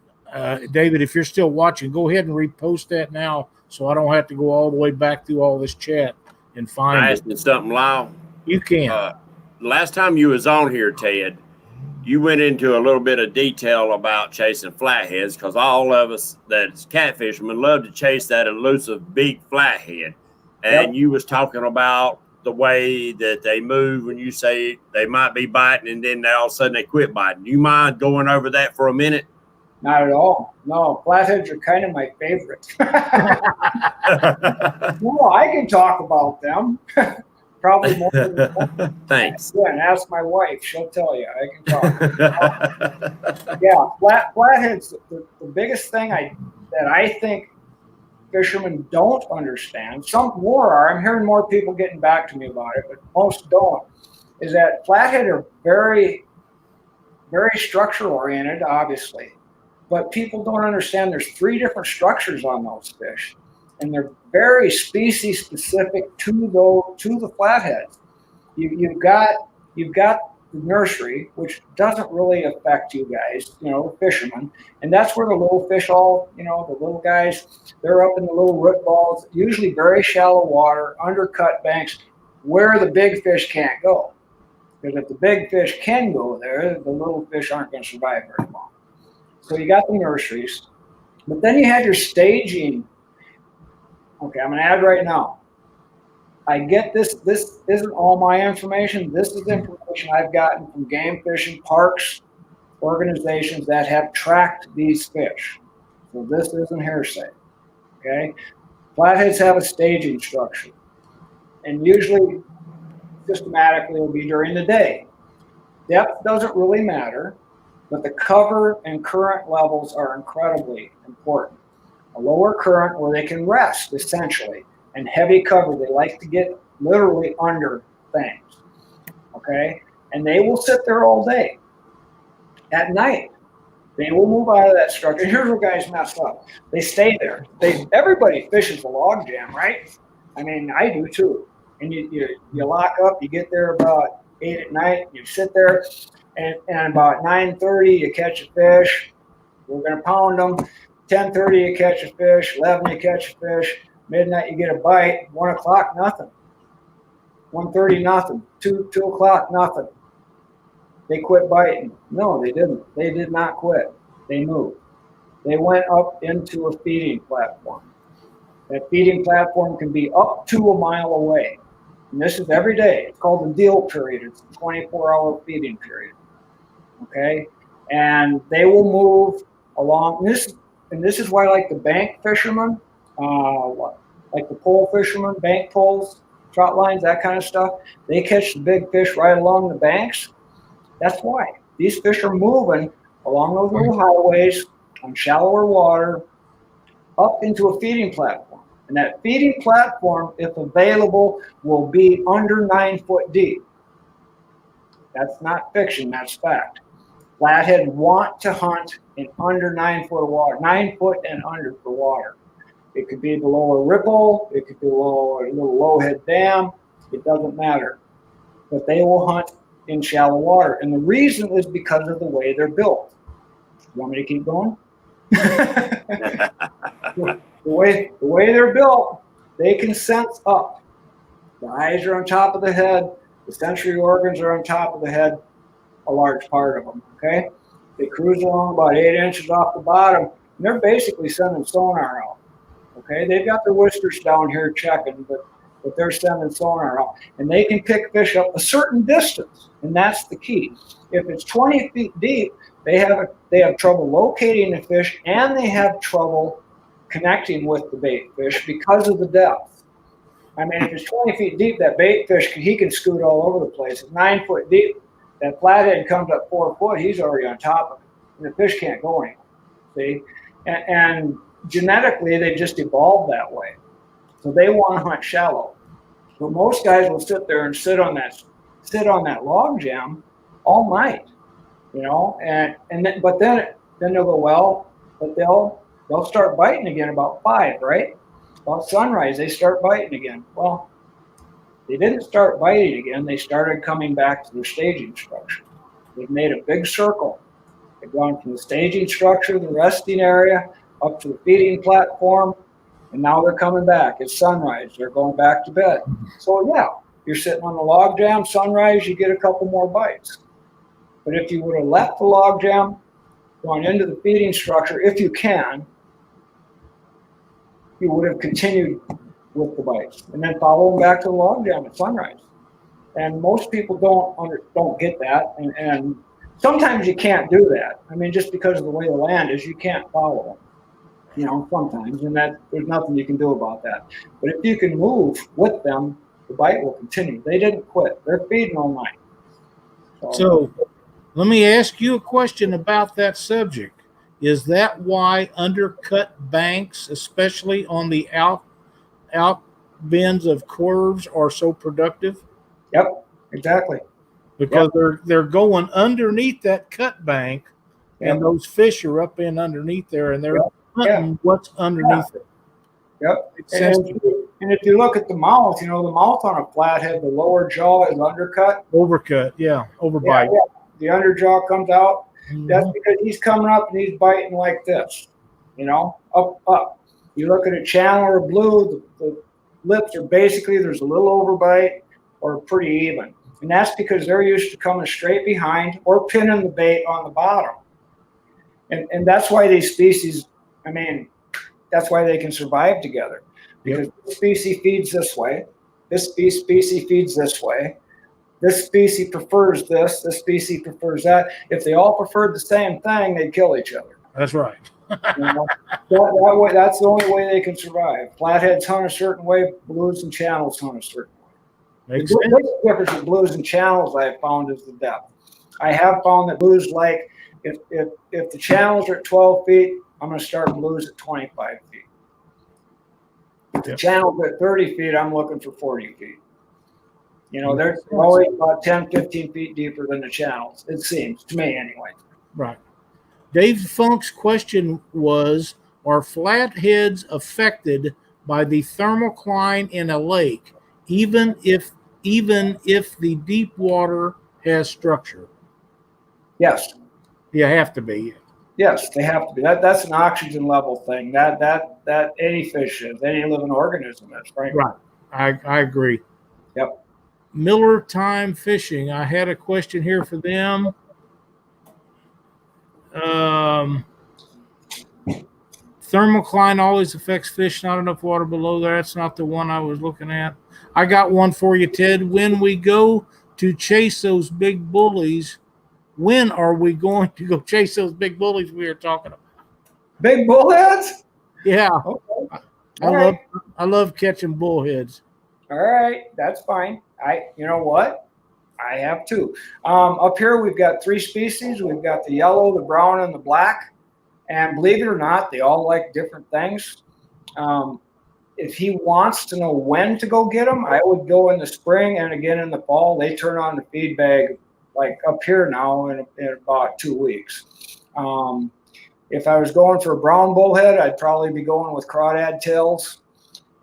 David, if you're still watching, go ahead and repost that now so I don't have to go all the way back through all this chat and find I asked you something, Lyle. You can. Last time you was on here, Ted, you went into a little bit of detail about chasing flatheads, because all of us that's catfishermen love to chase that elusive big flathead. And you was talking about the way that they move when you say they might be biting and then all of a sudden they quit biting. Do you mind going over that for a minute? Not at all. No, flatheads are kind of my favorite. No, I can talk about them. probably more than Thanks. yeah, and ask my wife. She'll tell you. I can talk. Yeah, flatheads. The biggest thing that I think fishermen don't understand. Some more are. I'm hearing more people getting back to me about it, but most don't. Is that flathead are very, very structure oriented, obviously, but people don't understand. There's 3 different structures on those fish, and they're very species specific to the flatheads. You've got the nursery, which doesn't really affect you guys, the fishermen, and that's where the little fish the little guys, they're up in the little root balls, usually very shallow water, undercut banks, where the big fish can't go. Because if the big fish can go there, the little fish aren't going to survive very long. So you got the nurseries, but then you have your staging. Okay, I'm going to add right now. I get this. This isn't all my information. This is information I've gotten from game fishing parks, organizations that have tracked these fish. So this isn't hearsay. Okay, flatheads have a staging structure, and usually, systematically, it'll be during the day. Depth doesn't really matter, but the cover and current levels are incredibly important. A lower current where they can rest, essentially. And heavy cover, they like to get literally under things, okay? And they will sit there all day. At night, they will move out of that structure. Here's where guys mess up. They stay there. Everybody fishes a log jam, right? I mean, I do too. And you lock up, you get there about 8 at night, you sit there, and about 9:30, you catch a fish. We're gonna pound them. 10:30, you catch a fish. 11, you catch a fish. Midnight, you get a bite. 1 o'clock, nothing. 1:30, nothing. 2 o'clock, nothing. They quit biting. No, they didn't. They did not quit. They moved. They went up into a feeding platform. That feeding platform can be up to a mile away. And this is every day. It's called the deal period. It's a 24-hour feeding period. Okay? And they will move along. This is why, like the bank fishermen, like the pole fishermen, bank poles, trot lines, that kind of stuff, they catch the big fish right along the banks. That's why. These fish are moving along those little highways on shallower water up into a feeding platform. And that feeding platform, if available, will be under 9 foot deep. That's not fiction, that's fact. Flathead want to hunt in under 9 foot of water, 9 foot and under for water. It could be below a ripple, it could be below a little low-head dam, it doesn't matter. But they will hunt in shallow water. And the reason is because of the way they're built. You want me to keep going? The way they're built, they can sense up. The eyes are on top of the head, the sensory organs are on top of the head, a large part of them, okay? They cruise along about 8 inches off the bottom, and they're basically sending sonar out, okay? They've got their whiskers down here checking, but they're sending sonar out. And they can pick fish up a certain distance, and that's the key. If it's 20 feet deep, they have trouble locating the fish, and they have trouble connecting with the bait fish because of the depth. I mean, if it's 20 feet deep, that bait fish, he can scoot all over the place. It's 9 foot deep. That flathead comes up 4 foot, he's already on top of it. And the fish can't go anywhere, see? And genetically, they just evolved that way. So they want to hunt shallow. But most guys will sit there and sit on that log jam all night, but then they'll go, well, but they'll start biting again about 5, right? About sunrise, they start biting again. Well, they didn't start biting again. They started coming back to their staging structure. They've made a big circle. They've gone from the staging structure, the resting area, up to the feeding platform, and now they're coming back. It's sunrise. They're going back to bed. So, yeah, you're sitting on the log jam, sunrise, you get a couple more bites. But if you would have left the log jam, gone into the feeding structure, if you can, you would have continued with the bites, and then follow them back to the log jam at sunrise. And most people don't get that, and sometimes you can't do that. I mean, just because of the way the land is, you can't follow them. Sometimes, and that there's nothing you can do about that. But if you can move with them, the bite will continue. They didn't quit. They're feeding all night. So let me ask you a question about that subject. Is that why undercut banks, especially on the out bends of curves, are so productive? Yep, exactly. Because they're going underneath that cut bank, and Yep. those fish are up in underneath there, and they're Yep. hunting what's underneath it. Yep. Makes sense. And if you look at the mouth, the mouth on a flathead, the lower jaw is undercut. Overcut, overbite. Yeah. The underjaw comes out. Mhm. That's because he's coming up and he's biting like this, up. You look at a channel or a blue, the lips are basically, there's a little overbite or pretty even. And that's because they're used to coming straight behind or pinning the bait on the bottom. And that's why these species, that's why they can survive together. Because this species feeds this way, this species feeds this way, this species prefers this species prefers that. If they all preferred the same thing, they'd kill each other. That's right. That way, that's the only way they can survive. Flatheads hunt a certain way, blues and channels hunt a certain way. Makes The sense. biggest difference with blues and channels I have found is the depth. I have found that blues if the channels are at 12 feet, I'm going to start blues at 25 feet. If the channels are at 30 feet, I'm looking for 40 feet. They're always about 10, 15 feet deeper than the channels, it seems, to me anyway. Right. Dave Funk's question was, are flatheads affected by the thermocline in a lake, even if the deep water has structure? Yes. You have to be. Yes, they have to be. That's an oxygen level thing. That any fish is, any living organism is, frankly. Right. I agree. Yep. Miller Time Fishing. I had a question here for them. Thermocline always affects fish, not enough water below there. That's not the one I was looking at. I got one for you, Ted. When we go to chase those big bullies, when are we going to go chase those big bullies we were talking about? Big bullheads? Yeah. Okay. I love catching bullheads. All right, that's fine. You know what? I have two. Up here, we've got three species. We've got the yellow, the brown, and the black. And believe it or not, they all like different things. If he wants to know when to go get them, I would go in the spring and again in the fall. They turn on the feed bag like up here now in about 2 weeks. If I was going for a brown bullhead, I'd probably be going with crawdad tails,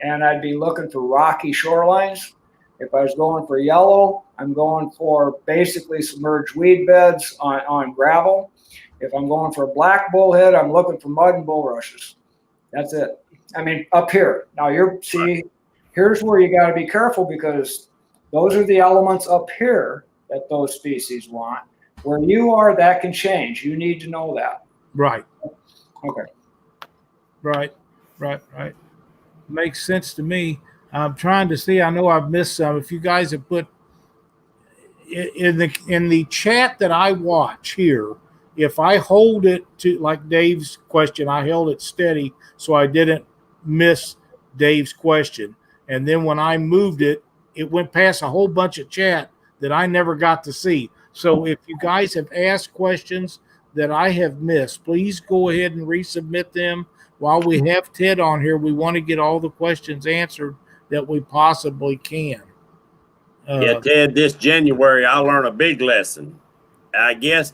and I'd be looking for rocky shorelines. If I was going for yellow, I'm going for basically submerged weed beds on gravel. If I'm going for a black bullhead, I'm looking for mud and bulrushes. That's it. Up here. Now here's where you got to be careful, because those are the elements up here that those species want. Where you are, that can change. You need to know that. Right. Okay. Right. Makes sense to me. I'm trying to see. I know I've missed some. If you guys have put in the chat that I watch here, if I hold it to, like Dave's question, I held it steady so I didn't miss Dave's question. And then when I moved it, it went past a whole bunch of chat that I never got to see. So if you guys have asked questions that I have missed, please go ahead and resubmit them. While we have Ted on here, we want to get all the questions answered that we possibly can. Yeah, Ted, this January I'll learn a big lesson. I guess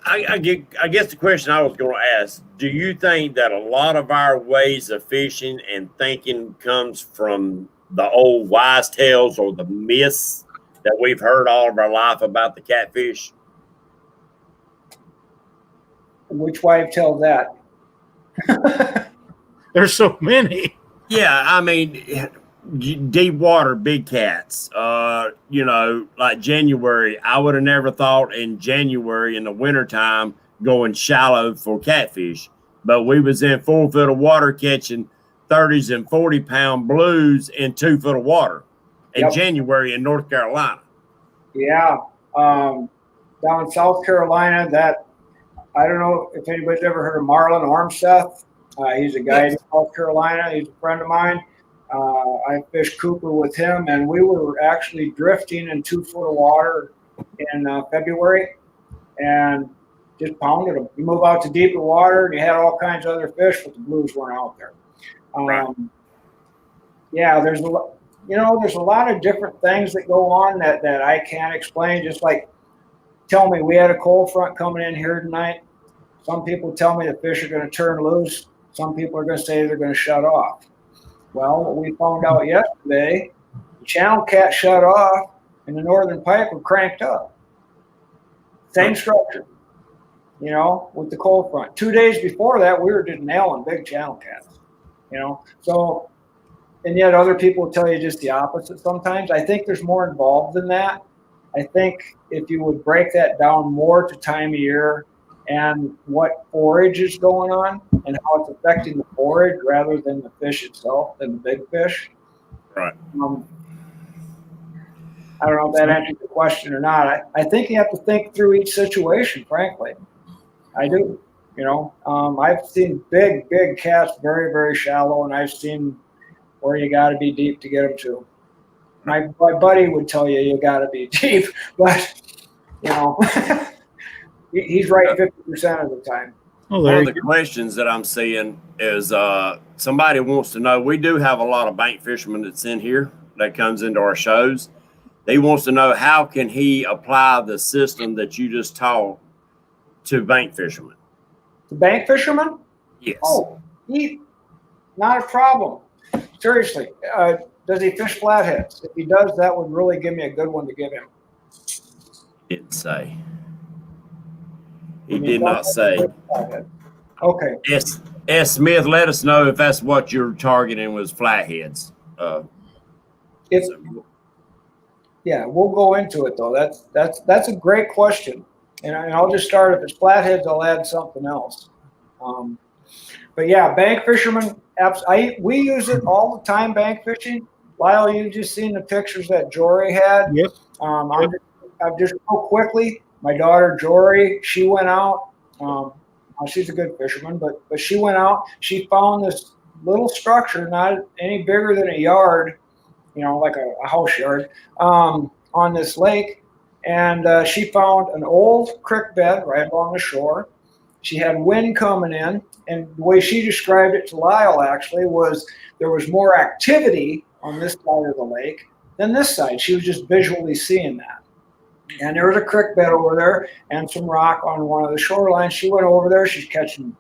the question I was going to ask, do you think that a lot of our ways of fishing and thinking comes from the old wise tales or the myths that we've heard all of our life about the catfish? Which wise tale that? There's so many. Yeah, deep water, big cats. Like January, I would have never thought in January in the wintertime going shallow for catfish. But we was in 4 foot of water catching 30s and 40-pound blues in 2 foot of water in January in North Carolina. Yeah. Down in South Carolina, I don't know if anybody's ever heard of Marlon Armseth. He's a guy in South Carolina. He's a friend of mine. I fished Cooper with him, and we were actually drifting in 2 foot of water in February, and just pounded them. You move out to deeper water, and you had all kinds of other fish, but the blues weren't out there. Right. Yeah, there's a lot of different things that go on that I can't explain. Just like, tell me we had a cold front coming in here tonight. Some people tell me the fish are going to turn loose. Some people are going to say they're going to shut off. Well, what we found out yesterday, the channel cat shut off and the northern pike were cranked up. Same structure, with the cold front. 2 days before that, we were just nailing big channel cats, So, and yet other people will tell you just the opposite sometimes. I think there's more involved than that. I think if you would break that down more to time of year and what forage is going on and how it's affecting the forage rather than the fish itself, than the big fish. Right. I don't know if that answers the question or not. I think you have to think through each situation, frankly. I do. I've seen big cats very, very shallow, and I've seen where you got to be deep to get them to. My buddy would tell you got to be deep, but he's right 50% of the time. Oh, One of the questions that I'm seeing is somebody wants to know. We do have a lot of bank fishermen that's in here that comes into our shows. He wants to know, how can he apply the system that you just taught to bank fishermen? The bank fisherman? Yes. Oh, not a problem. Seriously, does he fish flatheads? If he does, that would really give me a good one to give him. Didn't say. He did not say. Okay. S. Smith, let us know if that's what you're targeting was flatheads. Yeah, we'll go into it though. That's a great question, and I'll just start. If it's flatheads, I'll add something else. But yeah, bank fishermen. We use it all the time. Bank fishing. Lyle, you just seen the pictures that Jory had. Yep. I've just real quickly. My daughter Jory, she went out. She's a good fisherman, but she went out. She found this little structure, not any bigger than a yard, like a house yard, on this lake. And she found an old creek bed right along the shore. She had wind coming in, and the way she described it to Lyle actually was there was more activity on this side of the lake than this side. She was just visually seeing that. And there was a creek bed over there and some rock on one of the shorelines. She went over there. She's catching,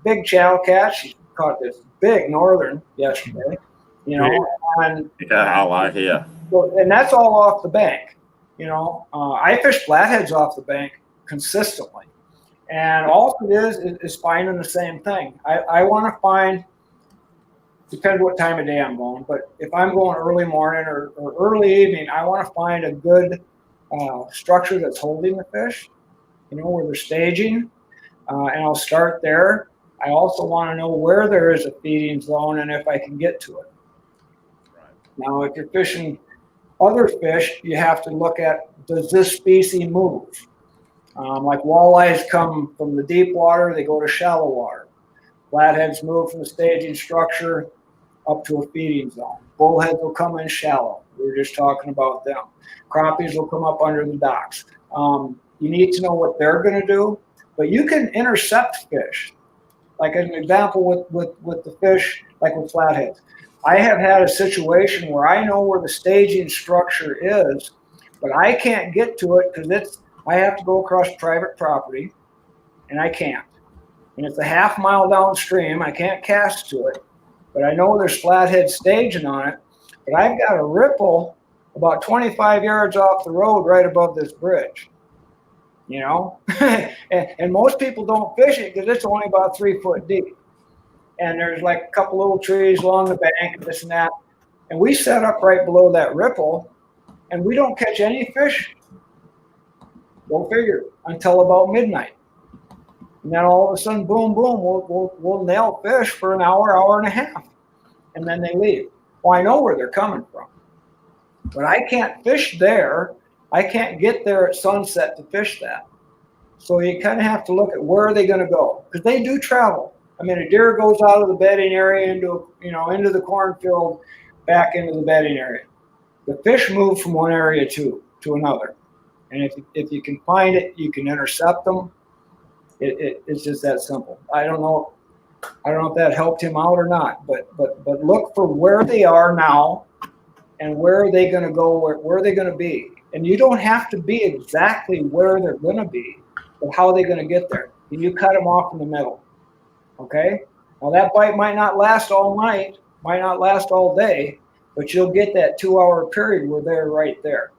big channel cats. She caught this big northern yesterday, and and that's all off the bank. I fish flatheads off the bank consistently. And all it is finding the same thing. I want to find, depends what time of day I'm going, but if I'm going early morning or early evening, I want to find a good structure that's holding the fish, where they're staging, and I'll start there. I also want to know where there is a feeding zone and if I can get to it. Right. Now, if you're fishing other fish, you have to look at, does this species move? Like walleyes come from the deep water, they go to shallow water. Flatheads move from the staging structure up to a feeding zone. Bullheads will come in shallow. We were just talking about them. Crappies will come up under the docks. You need to know what they're going to do, but you can intercept fish. Like an example with the fish, like with flatheads. I have had a situation where I know where the staging structure is, but I can't get to it because I have to go across private property, and I can't. And it's a half mile downstream. I can't cast to it, but I know there's flathead staging on it. But I've got a ripple about 25 yards off the road right above this bridge. And most people don't fish it because it's only about 3 foot deep. And there's like a couple little trees along the bank and this and that. And we set up right below that ripple, and we don't catch any fish. Go figure, until about midnight. And then all of a sudden, boom, boom, we'll nail fish for an hour and a half. And then they leave. Well, I know where they're coming from. But I can't fish there. I can't get there at sunset to fish that. So you kind of have to look at where are they going to go. Because they do travel. I mean, a deer goes out of the bedding area into the cornfield, back into the bedding area. The fish move from one area to another, and if you can find it, you can intercept them. It's just that simple. I don't know if that helped him out or not, but look for where they are now, and where are they going to go? Where are they going to be? And you don't have to be exactly where they're going to be, but how are they going to get there? And you cut them off in the middle. Okay. Now that bite might not last all night, might not last all day, but you'll get that 2-hour period where they're right there.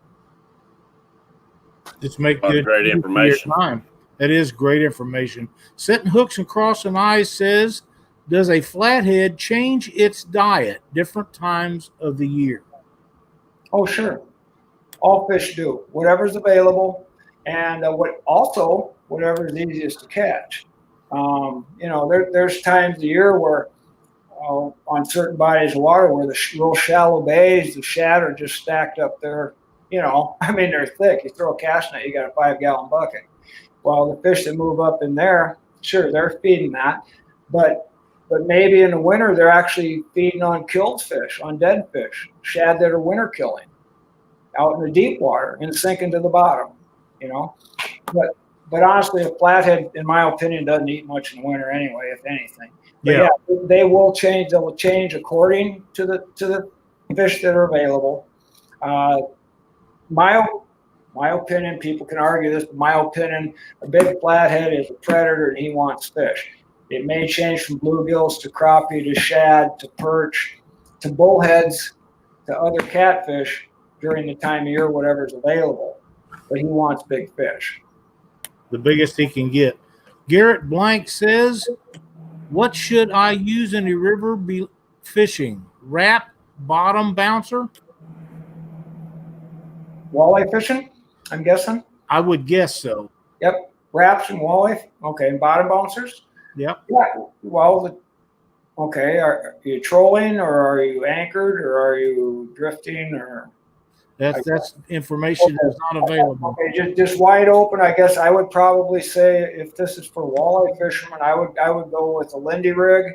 Just make good great information. Time. That is great information. Setting hooks and crossing eyes says, does a flathead change its diet different times of the year? Oh, sure. All fish do. Whatever's available, and whatever is easiest to catch. There's times of the year where on certain bodies of water where the real shallow bays, the shad are just stacked up there. They're thick. You throw a cast net, you got a 5-gallon bucket. Well, the fish that move up in there, sure, they're feeding that, but maybe in the winter they're actually feeding on killed fish, on dead fish, shad that are winter killing, out in the deep water and sinking to the bottom. But honestly, a flathead, in my opinion, doesn't eat much in the winter anyway, if anything. But yeah, they will change. They will change according to the fish that are available. My opinion, people can argue this, but my opinion, a big flathead is a predator and he wants fish. It may change from bluegills to crappie to shad to perch to bullheads to other catfish during the time of year, whatever's available. But he wants big fish. The biggest he can get. Garrett Blank says, what should I use in a river fishing? Wrap, bottom bouncer? Walleye fishing, I'm guessing? I would guess so. Yep. Wraps and walleye. Okay. And bottom bouncers? Yep. Yeah. Well, okay. Are you trolling, or are you anchored, or are you drifting, or? That's information that's not available. Okay, just wide open. I guess I would probably say, if this is for walleye fishermen, I would go with a Lindy rig,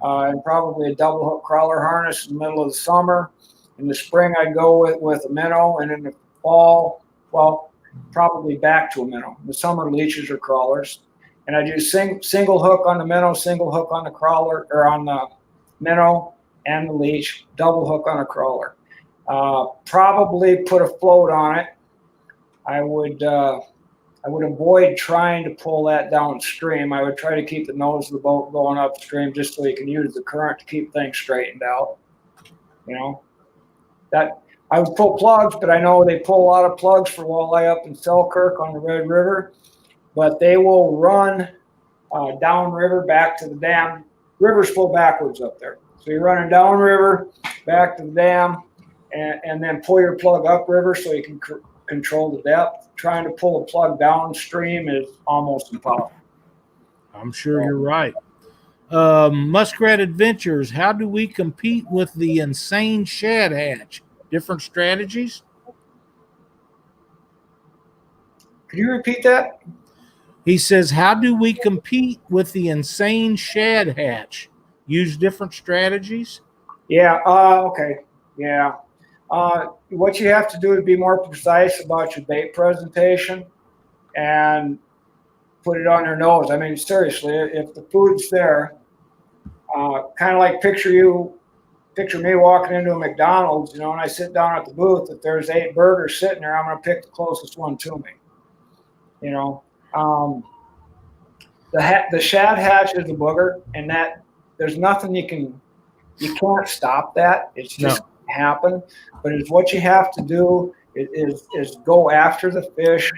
and probably a double hook crawler harness in the middle of the summer. In the spring, I'd go with a minnow, and in the fall, well, probably back to a minnow. In the summer, leeches or crawlers, and I do single hook on the minnow, single hook on the crawler, or on the minnow and the leech, double hook on a crawler. Probably put a float on it. I would avoid trying to pull that downstream. I would try to keep the nose of the boat going upstream, just so you can use the current to keep things straightened out. That I would pull plugs, but I know they pull a lot of plugs for walleye up in Selkirk on the Red River, but they will run downriver back to the dam. Rivers flow backwards up there, so you're running downriver back to the dam. And then pull your plug upriver so you can control the depth. Trying to pull a plug downstream is almost impossible. I'm sure you're right. Muskrat Adventures, how do we compete with the insane shad hatch? Different strategies? Could you repeat that? He says, how do we compete with the insane shad hatch? Use different strategies? Yeah, okay. Yeah. What you have to do is be more precise about your bait presentation and put it on your nose. I mean, seriously, if the food's there, kind of like picture me walking into a McDonald's, and I sit down at the booth. If there's 8 burgers sitting there, I'm going to pick the closest one to me. The shad hatch is a booger, and that there's nothing you can't stop that. It's just happen. But it's what you have to do is go after the fish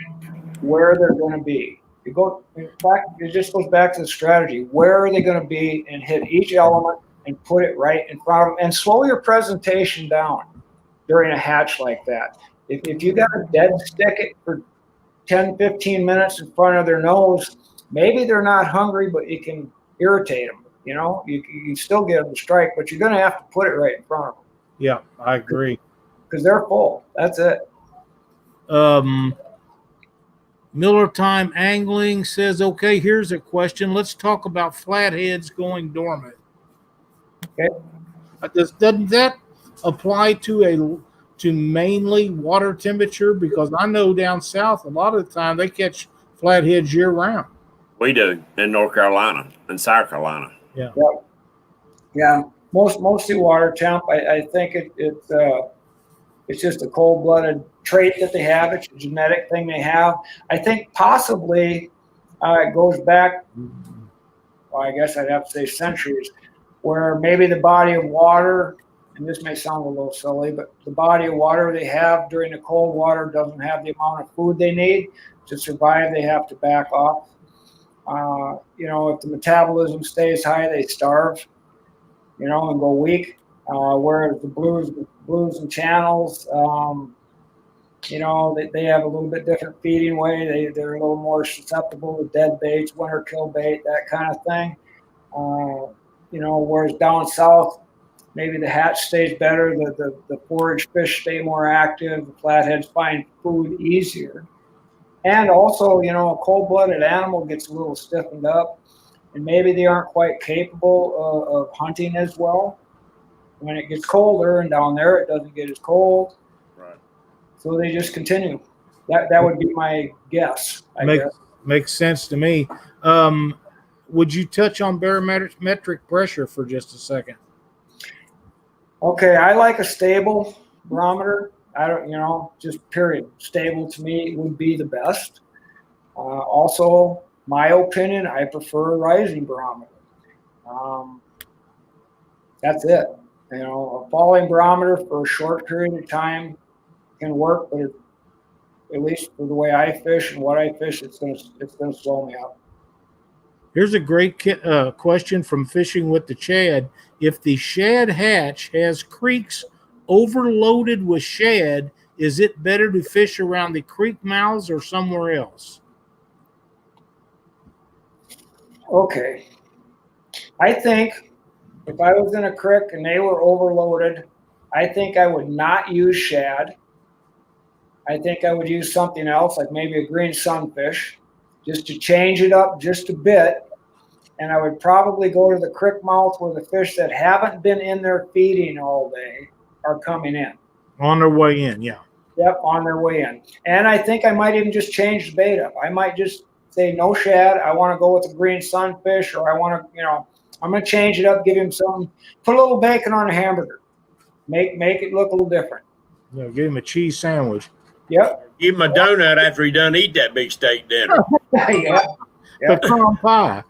where they're going to be. In fact, it just goes back to the strategy. Where are they going to be, and hit each element and put it right in front of them, and slow your presentation down during a hatch like that. If you got to dead stick it for 10, 15 minutes in front of their nose, maybe they're not hungry, but you can irritate them. You can still get them to strike, but you're going to have to put it right in front of them. Yeah, I agree. Because they're full. That's it. Miller Time Angling says, okay, here's a question. Let's talk about flatheads going dormant. Okay. Doesn't that apply to mainly water temperature? Because I know down south, a lot of the time they catch flatheads year round. We do in North Carolina and South Carolina. Yeah. Yep. Yeah. Mostly water temp. I think it's just a cold-blooded trait that they have. It's a genetic thing they have. I think possibly it goes back, well, I guess I'd have to say centuries, where maybe the body of water, and this may sound a little silly, but the body of water they have during the cold water doesn't have the amount of food they need to survive. They have to back off. If the metabolism stays high, they starve, and go weak. Whereas the blues and channels, they have a little bit different feeding way. They're a little more susceptible to dead baits, winter kill bait, that kind of thing. Whereas down south, maybe the hatch stays better, the forage fish stay more active, the flatheads find food easier. And also, a cold-blooded animal gets a little stiffened up, and maybe they aren't quite capable of hunting as well. When it gets colder, and down there it doesn't get as cold. Right. So they just continue. That would be my guess. Makes sense to me. Would you touch on barometric pressure for just a second? Okay, I like a stable barometer. I don't, just period. Stable to me would be the best. Also, my opinion, I prefer a rising barometer. That's it. A falling barometer for a short period of time can work, but at least for the way I fish and what I fish, it's gonna slow me up. Here's a great question from Fishing with the Chad. If the shad hatch has creeks overloaded with shad, is it better to fish around the creek mouths or somewhere else? Okay. I think if I was in a creek and they were overloaded, I think I would not use shad. I think I would use something else, like maybe a green sunfish, just to change it up just a bit. And I would probably go to the creek mouth where the fish that haven't been in there feeding all day are coming in. On their way in, yeah. Yep, on their way in. And I think I might even just change the bait up. I might just say no shad. I want to go with a green sunfish, or I want to, I'm going to change it up, give him something, put a little bacon on a hamburger, make it look a little different. Yeah, give him a cheese sandwich. Yep. Give him a donut after he done eat that big steak dinner. Yeah. Pecan pie.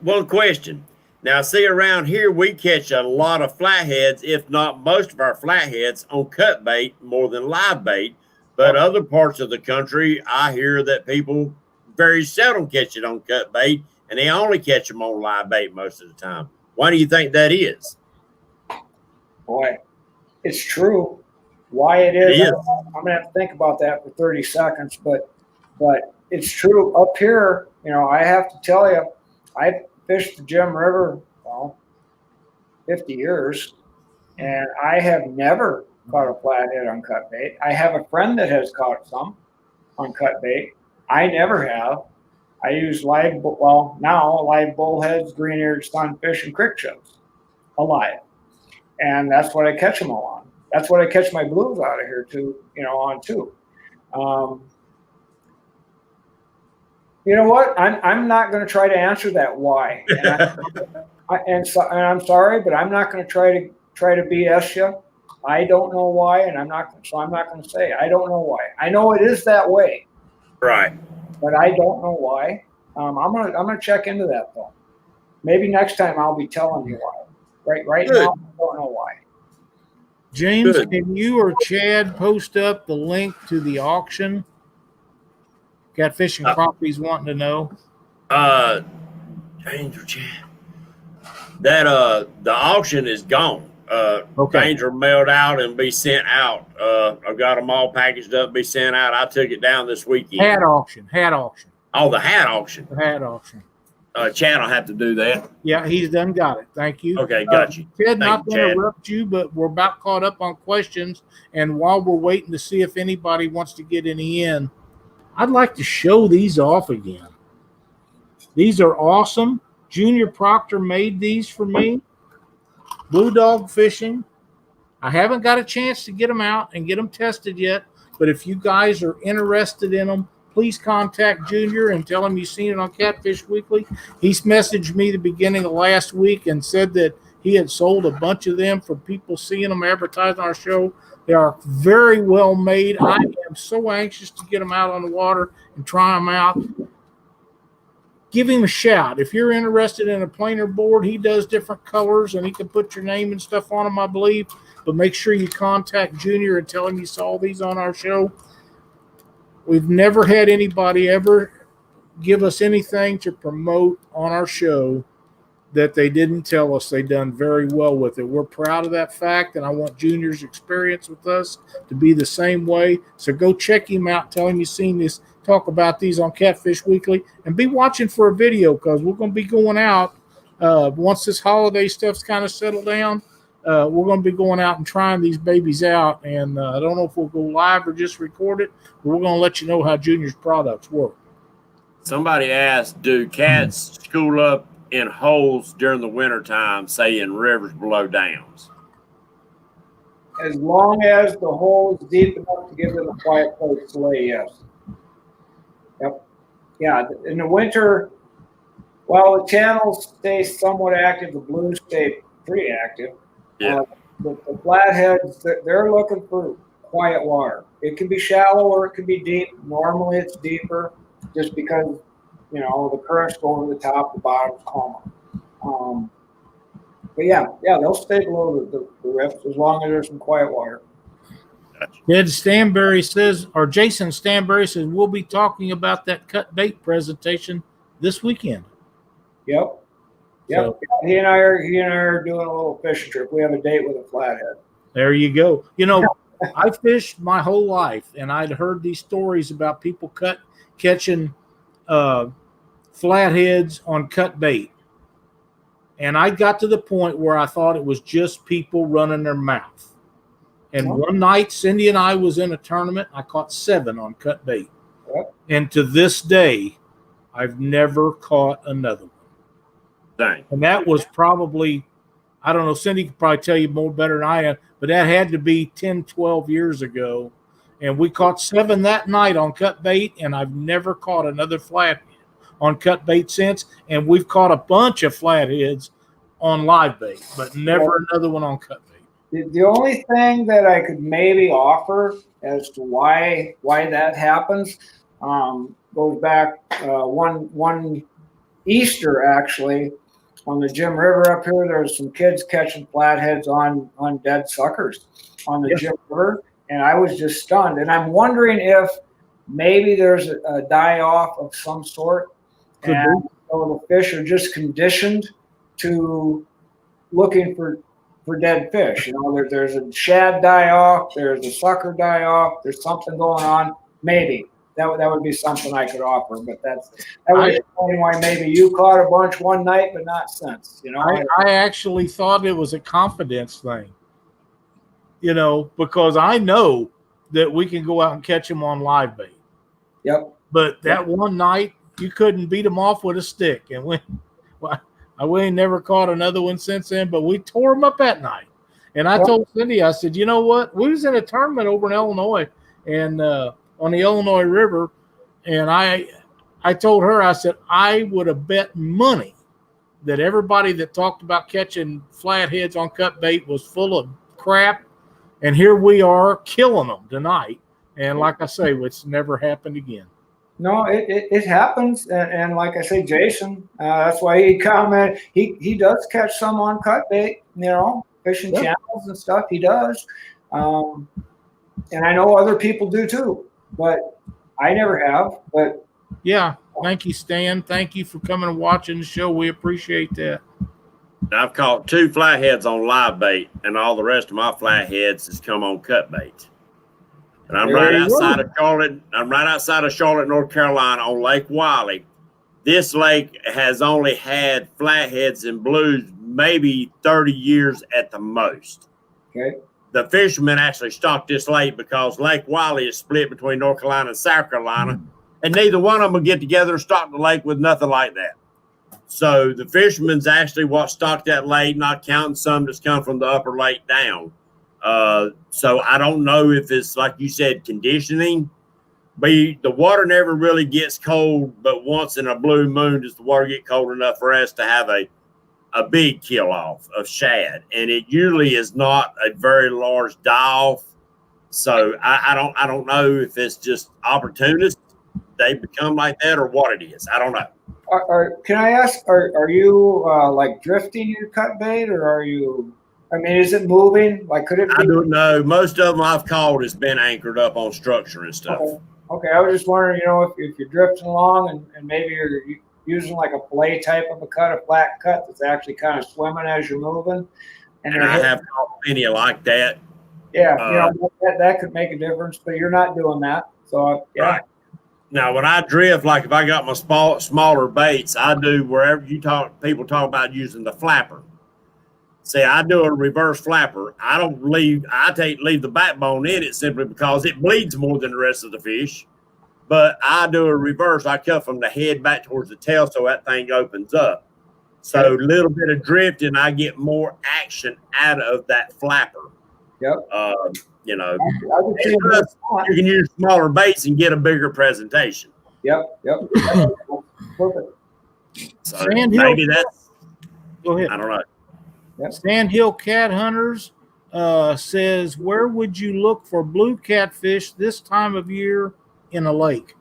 One question. Now, see, around here, we catch a lot of flatheads, if not most of our flatheads, on cut bait more than live bait. But other parts of the country, I hear that people very seldom catch it on cut bait, and they only catch them on live bait most of the time. Why do you think that is? Boy, it's true. Why it is, I'm going to have to think about that for 30 seconds, but it's true. Up here, I have to tell you, I fished the Jim River, 50 years, and I have never caught a flathead on cut bait. I have a friend that has caught some on cut bait. I never have. I use live bullheads, green-eared sunfish, and creek chubs, alive. And that's what I catch them all on. That's what I catch my blues out of here on too. You know what? I'm not going to try to answer that why. And I'm sorry, but I'm not going to try to BS you. I don't know why, and I'm not going to say I don't know why. I know it is that way, right? But I don't know why. I'm gonna check into that though. Maybe next time I'll be telling you why. Right now, I don't know why. James, can you or Chad post up the link to the auction? Catfish and Crappies wanting to know. James or Chad, that the auction is gone. Things are mailed out and be sent out. I've got them all packaged up, be sent out. I took it down this weekend. Hat auction. Oh, the hat auction. The hat auction. Chad will have to do that. Yeah, he's done got it. Thank you. Okay, got you. Ted, not to interrupt you, but we're about caught up on questions. And while we're waiting to see if anybody wants to get any in, I'd like to show these off again. These are awesome. Junior Proctor made these for me. Blue Dog Fishing. I haven't got a chance to get them out and get them tested yet, but if you guys are interested in them, please contact Junior and tell him you've seen it on Catfish Weekly. He's messaged me the beginning of last week and said that he had sold a bunch of them for people seeing them advertised on our show. They are very well made. I am so anxious to get them out on the water and try them out. Give him a shout. If you're interested in a planer board, he does different colors and he can put your name and stuff on them, I believe. But make sure you contact Junior and tell him you saw these on our show. We've never had anybody ever give us anything to promote on our show that they didn't tell us they done very well with it. We're proud of that fact, and I want Junior's experience with us to be the same way. So go check him out. Tell him you've seen this. Talk about these on Catfish Weekly, and be watching for a video because we're going to be going out once this holiday stuff's kind of settled down. We're going to be going out and trying these babies out, and I don't know if we'll go live or just record it, but we're going to let you know how Junior's products work. Somebody asked, do cats school up in holes during the wintertime, say in rivers below dams? As long as the hole is deep enough to give them a quiet place to lay, yes. Yep. Yeah, in the winter, while the channels stay somewhat active, the blues stay pretty active. Yeah. The flatheads, they're looking for quiet water. It can be shallow or it can be deep. Normally it's deeper just because, you know, the current's going to the top, the bottom's calmer. But yeah, they'll stay below the rifts as long as there's some quiet water. Ed Stanberry says, or Jason Stanberry says, we'll be talking about that cut bait presentation this weekend. Yep. So, He and I are doing a little fishing trip. We have a date with a flathead. there you go. You know, I fished my whole life, and I'd heard these stories about people catching flatheads on cut bait. And I got to the point where I thought it was just people running their mouth. And one night, Cindy and I was in a tournament. I caught 7 on cut bait. Yep. And to this day, I've never caught another one. Dang. And that was probably, I don't know, Cindy could probably tell you more better than I am, but that had to be 10, 12 years ago. And we caught 7 that night on cut bait, and I've never caught another flathead on cut bait since. And we've caught a bunch of flatheads on live bait, but never another one on cut bait. The only thing that I could maybe offer as to why that happens goes back one Easter, actually, on the Jim River up here. There was some kids catching flatheads on dead suckers on the Jim River, and I was just stunned. And I'm wondering if maybe there's a die-off of some sort, and so the fish are just conditioned to looking for dead fish. You know, there's a shad die-off, there's a sucker die-off, there's something going on. Maybe that would be something I could offer, but that would explain why maybe you caught a bunch one night but not since. You know, I actually thought it was a confidence thing. You know, because I know that we can go out and catch them on live bait. Yep. But that one night you couldn't beat them off with a stick, and we ain't never caught another one since then. But we tore them up that night, and I told Cindy, I said, you know what? We was in a tournament over in Illinois, and on the Illinois River, and I told her, I said, I would have bet money that everybody that talked about catching flatheads on cut bait was full of crap, and here we are killing them tonight. And like I say, it's never happened again. No, it happens, and like I say, Jason, that's why he commented. He does catch some on cut bait, you know, fishing channels and stuff. He does, and I know other people do too, but I never have. But yeah, thank you, Stan. Thank you for coming and watching the show. We appreciate that. I've caught 2 flatheads on live bait, and all the rest of my flatheads has come on cut bait. And I'm right outside of Charlotte. I'm right outside of Charlotte, North Carolina, on Lake Wiley. This lake has only had flatheads and blues maybe 30 years at the most. Okay. The fishermen actually stocked this lake because Lake Wiley is split between North Carolina and South Carolina. and neither one of them will get together and stock the lake with nothing like that. So the fishermen's actually what stocked that lake, not counting some that's come from the upper lake down. So I don't know if it's like you said, conditioning. But the water never really gets cold, but once in a blue moon does the water get cold enough for us to have a big kill off of shad, and it usually is not a very large die off. So I don't know if it's just opportunist they become like that or what it is. I don't know. Can I ask? Are you like drifting your cut bait, or are you? I mean, is it moving? Like, could it be? I don't know. Most of them I've caught has been anchored up on structure and stuff. Okay. I was just wondering, if you're drifting along and maybe you're using like a fillet type of a cut, a flat cut that's actually kind of swimming as you're moving. And I have caught plenty like that. Yeah, that could make a difference, but you're not doing that. So, yeah. Right. Now, when I drift, like if I got my smaller baits, I do wherever people talk about using the flapper. See, I do a reverse flapper. I don't leave the backbone in it simply because it bleeds more than the rest of the fish. But I do a reverse. I cut from the head back towards the tail so that thing opens up. So a little bit of drifting, I get more action out of that flapper. Yep. You can use smaller baits and get a bigger presentation. Yep. Perfect. So maybe that's. Go ahead. I don't know. Yep. Sandhill Cat Hunters says, where would you look for blue catfish this time of year in a lake?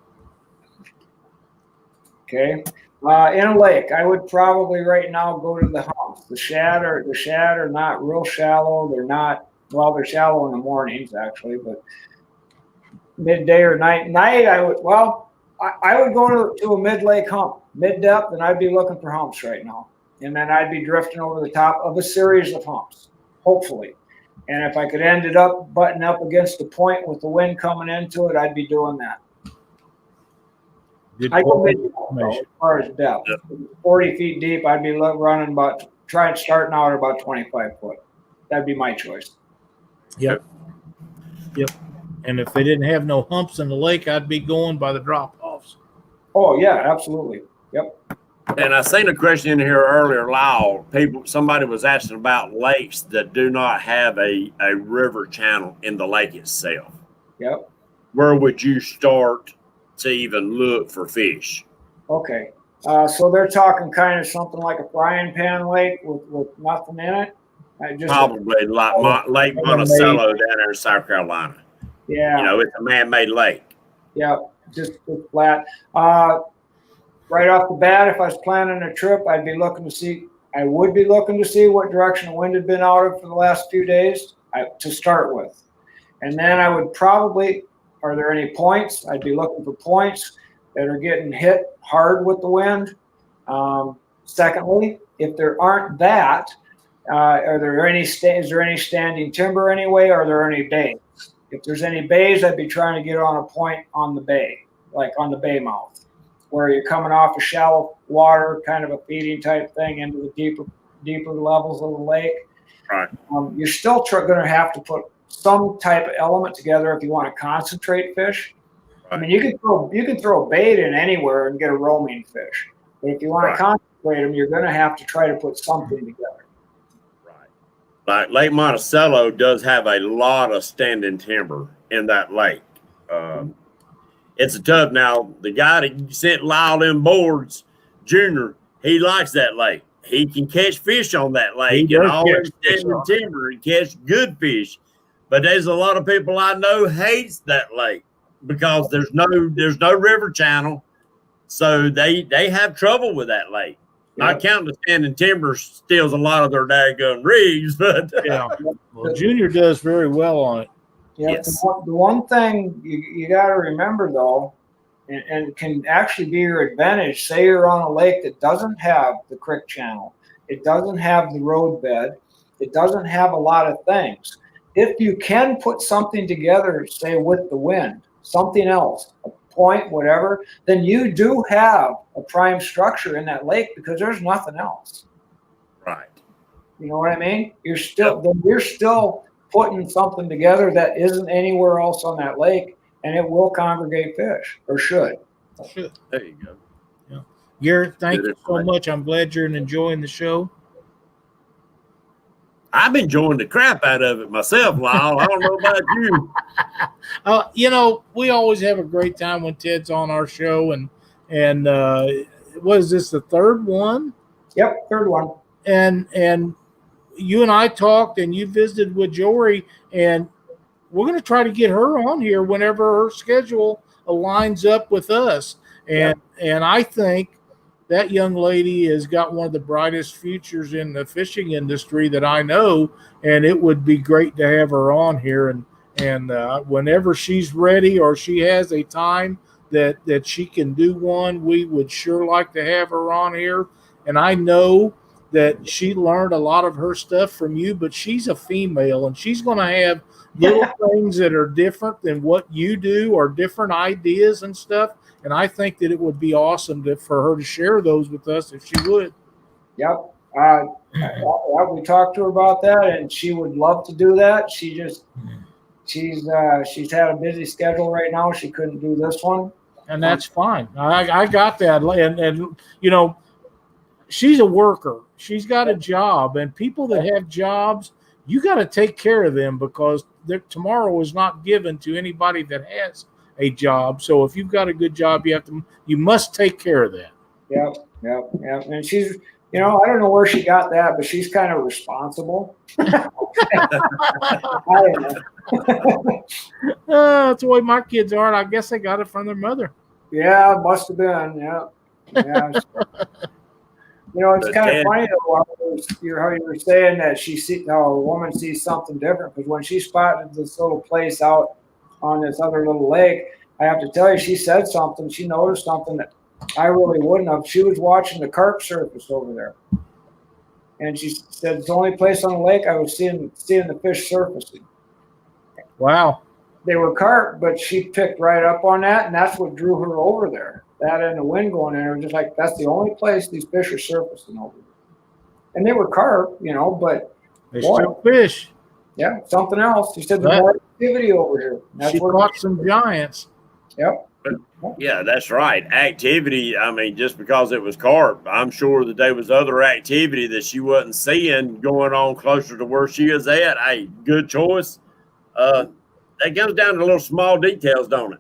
Okay. In a lake, I would probably right now go to the humps. The shad are not real shallow. They're not, well, they're shallow in the mornings actually, but midday or night, I would go to a mid-lake hump, mid-depth, and I'd be looking for humps right now. And then I'd be drifting over the top of a series of humps, hopefully. And if I could end it up butting up against a point with the wind coming into it, I'd be doing that. I go as far as depth. 40 feet deep, I'd be starting out at about 25 foot. That'd be my choice. Yep. And if they didn't have no humps in the lake, I'd be going by the drop-offs. Oh, yeah, absolutely. Yep. And I seen a question in here earlier, Lyle. Somebody was asking about lakes that do not have a river channel in the lake itself. Yep. Where would you start to even look for fish? Okay. So they're talking kind of something like a frying pan lake with nothing in it. Probably like Lake Monticello down there in South Carolina. Yeah. It's a man-made lake. Yeah, just flat. Right off the bat, if I was planning a trip, I would be looking to see what direction the wind had been out of for the last few days to start with. And then I would probably, are there any points? I'd be looking for points that are getting hit hard with the wind. Secondly, if there aren't that, is there any standing timber anyway? Are there any bays? If there's any bays, I'd be trying to get on a point on the bay, like on the bay mouth, where you're coming off of shallow water, kind of a feeding type thing into the deeper levels of the lake. Right. You're still going to have to put some type of element together if you want to concentrate fish. Right. I mean, you can throw bait in anywhere and get a roaming fish, but if you want to concentrate them, you're going to have to try to put something together. Right. Like Lake Monticello does have a lot of standing timber in that lake. It's a tough. Now, the guy that sent Lyle them boards, Junior, he likes that lake. He can catch fish on that lake and always standing timber and catch good fish. But there's a lot of people I know hates that lake because there's no river channel, so they have trouble with that lake. Yeah. Not counting the standing timber steals a lot of their daggone rigs, but yeah. Well, Junior does very well on it. Yeah, yes. The one thing you got to remember, though, and can actually be your advantage, say you're on a lake that doesn't have the creek channel, it doesn't have the road bed, it doesn't have a lot of things. If you can put something together, say with the wind, something else, a point, whatever, then you do have a prime structure in that lake because there's nothing else. Right. You know what I mean? You're still putting something together that isn't anywhere else on that lake, and it will congregate fish, or should. Should. There you go. Yeah. Garrett, thank Good you so much. I'm glad you're enjoying the show. I'm enjoying the crap out of it myself, Lyle. I don't know about you. We always have a great time when Ted's on our show, and what is this, the third one? Yep, third one. And you and I talked, and you visited with Jory, and we're going to try to get her on here whenever her schedule aligns up with us. And I think that young lady has got one of the brightest futures in the fishing industry that I know, and it would be great to have her on here. And whenever she's ready or she has a time that she can do one, we would sure like to have her on here. And I know that she learned a lot of her stuff from you, but she's a female, and she's going to have little things that are different than what you do, or different ideas and stuff. And I think that it would be awesome for her to share those with us if she would. Yep. We talked to her about that, and she would love to do that. She's had a busy schedule right now. She couldn't do this one. And that's fine. I got that. And she's a worker. She's got a job, and people that have jobs, you got to take care of them, because tomorrow is not given to anybody that has a job. So if you've got a good job, you must take care of that. Yep. And she's, I don't know where she got that, but she's kind of responsible. That's the way my kids are. I guess they got it from their mother. Yeah, must have been. Yeah. It's kind of funny though, how you were saying that a woman sees something different, because when she spotted this little place out on this other little lake, I have to tell you, she said something. She noticed something that I really wouldn't have. She was watching the carp surface over there, and she said it's the only place on the lake I was seeing the fish surfacing. Wow. They were carp, but she picked right up on that, and that's what drew her over there. That and the wind going in, it was just like, that's the only place these fish are surfacing over there. And they were carp, but they still fish. Yeah, something else. She said there's more activity over here. She caught some giants. Yep. Yeah, that's right. Activity. I mean, just because it was carp, I'm sure that there was other activity that she wasn't seeing going on closer to where she is at. Hey, good choice. That comes down to little small details, don't it?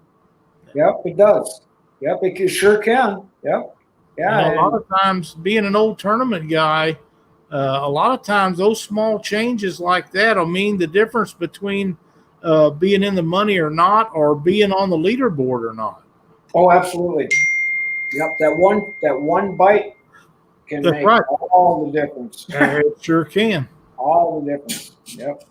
Yep, it does. Yep, it sure can. Yep. Yeah. And a lot of times, being an old tournament guy, a lot of times those small changes like that will mean the difference between being in the money or not, or being on the leaderboard or not. Oh, absolutely. Yep, that one bite can make all the difference. It sure can. All the difference. Yep.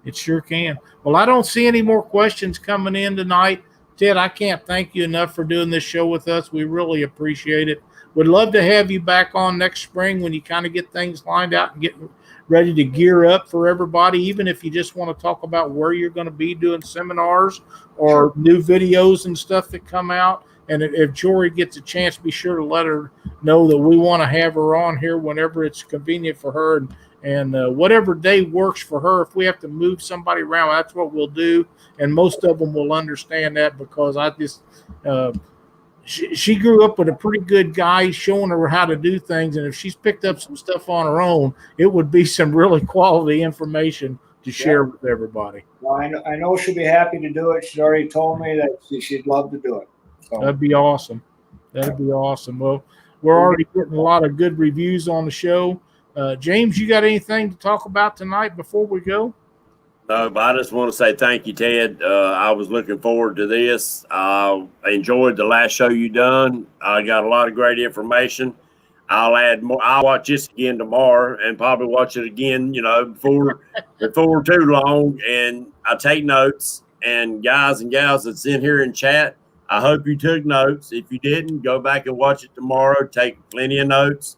It sure can. Well, I don't see any more questions coming in tonight. Ted, I can't thank you enough for doing this show with us. We really appreciate it. Would love to have you back on next spring when you kind of get things lined out and get ready to gear up for everybody, even if you just want to talk about where you're going to be doing seminars or new videos and stuff that come out. And if Jory gets a chance, be sure to let her know that we want to have her on here whenever it's convenient for her. And whatever day works for her, if we have to move somebody around, that's what we'll do. And most of them will understand that, because she grew up with a pretty good guy showing her how to do things. And if she's picked up some stuff on her own, it would be some really quality information to share with everybody. Well, I know she'll be happy to do it. She's already told me that she'd love to do it. So. That'd be awesome. Well, we're already getting a lot of good reviews on the show. James, you got anything to talk about tonight before we go? No, but I just want to say thank you, Ted. I was looking forward to this. I enjoyed the last show you done. I got a lot of great information. I'll add more. I'll watch this again tomorrow and probably watch it again, before too long. And I take notes. And guys and gals that's in here in chat, I hope you took notes. If you didn't, go back and watch it tomorrow. Take plenty of notes.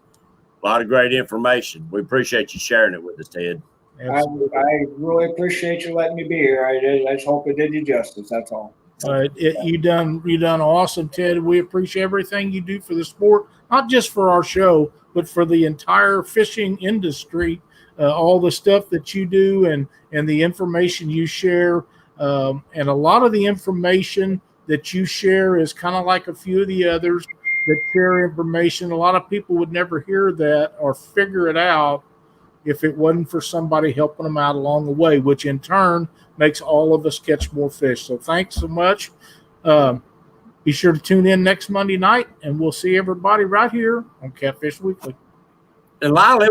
A lot of great information. We appreciate you sharing it with us, Ted. I really appreciate you letting me be here. I just hope it did you justice. That's all. You done awesome, Ted. We appreciate everything you do for the sport, not just for our show, but for the entire fishing industry. All the stuff that you do and the information you share, and a lot of the information that you share is kind of like a few of the others that share information. A lot of people would never hear that or figure it out if it wasn't for somebody helping them out along the way, which in turn makes all of us catch more fish. So thanks so much. Be sure to tune in next Monday night, and we'll see everybody right here on Catfish Weekly. And Lyle,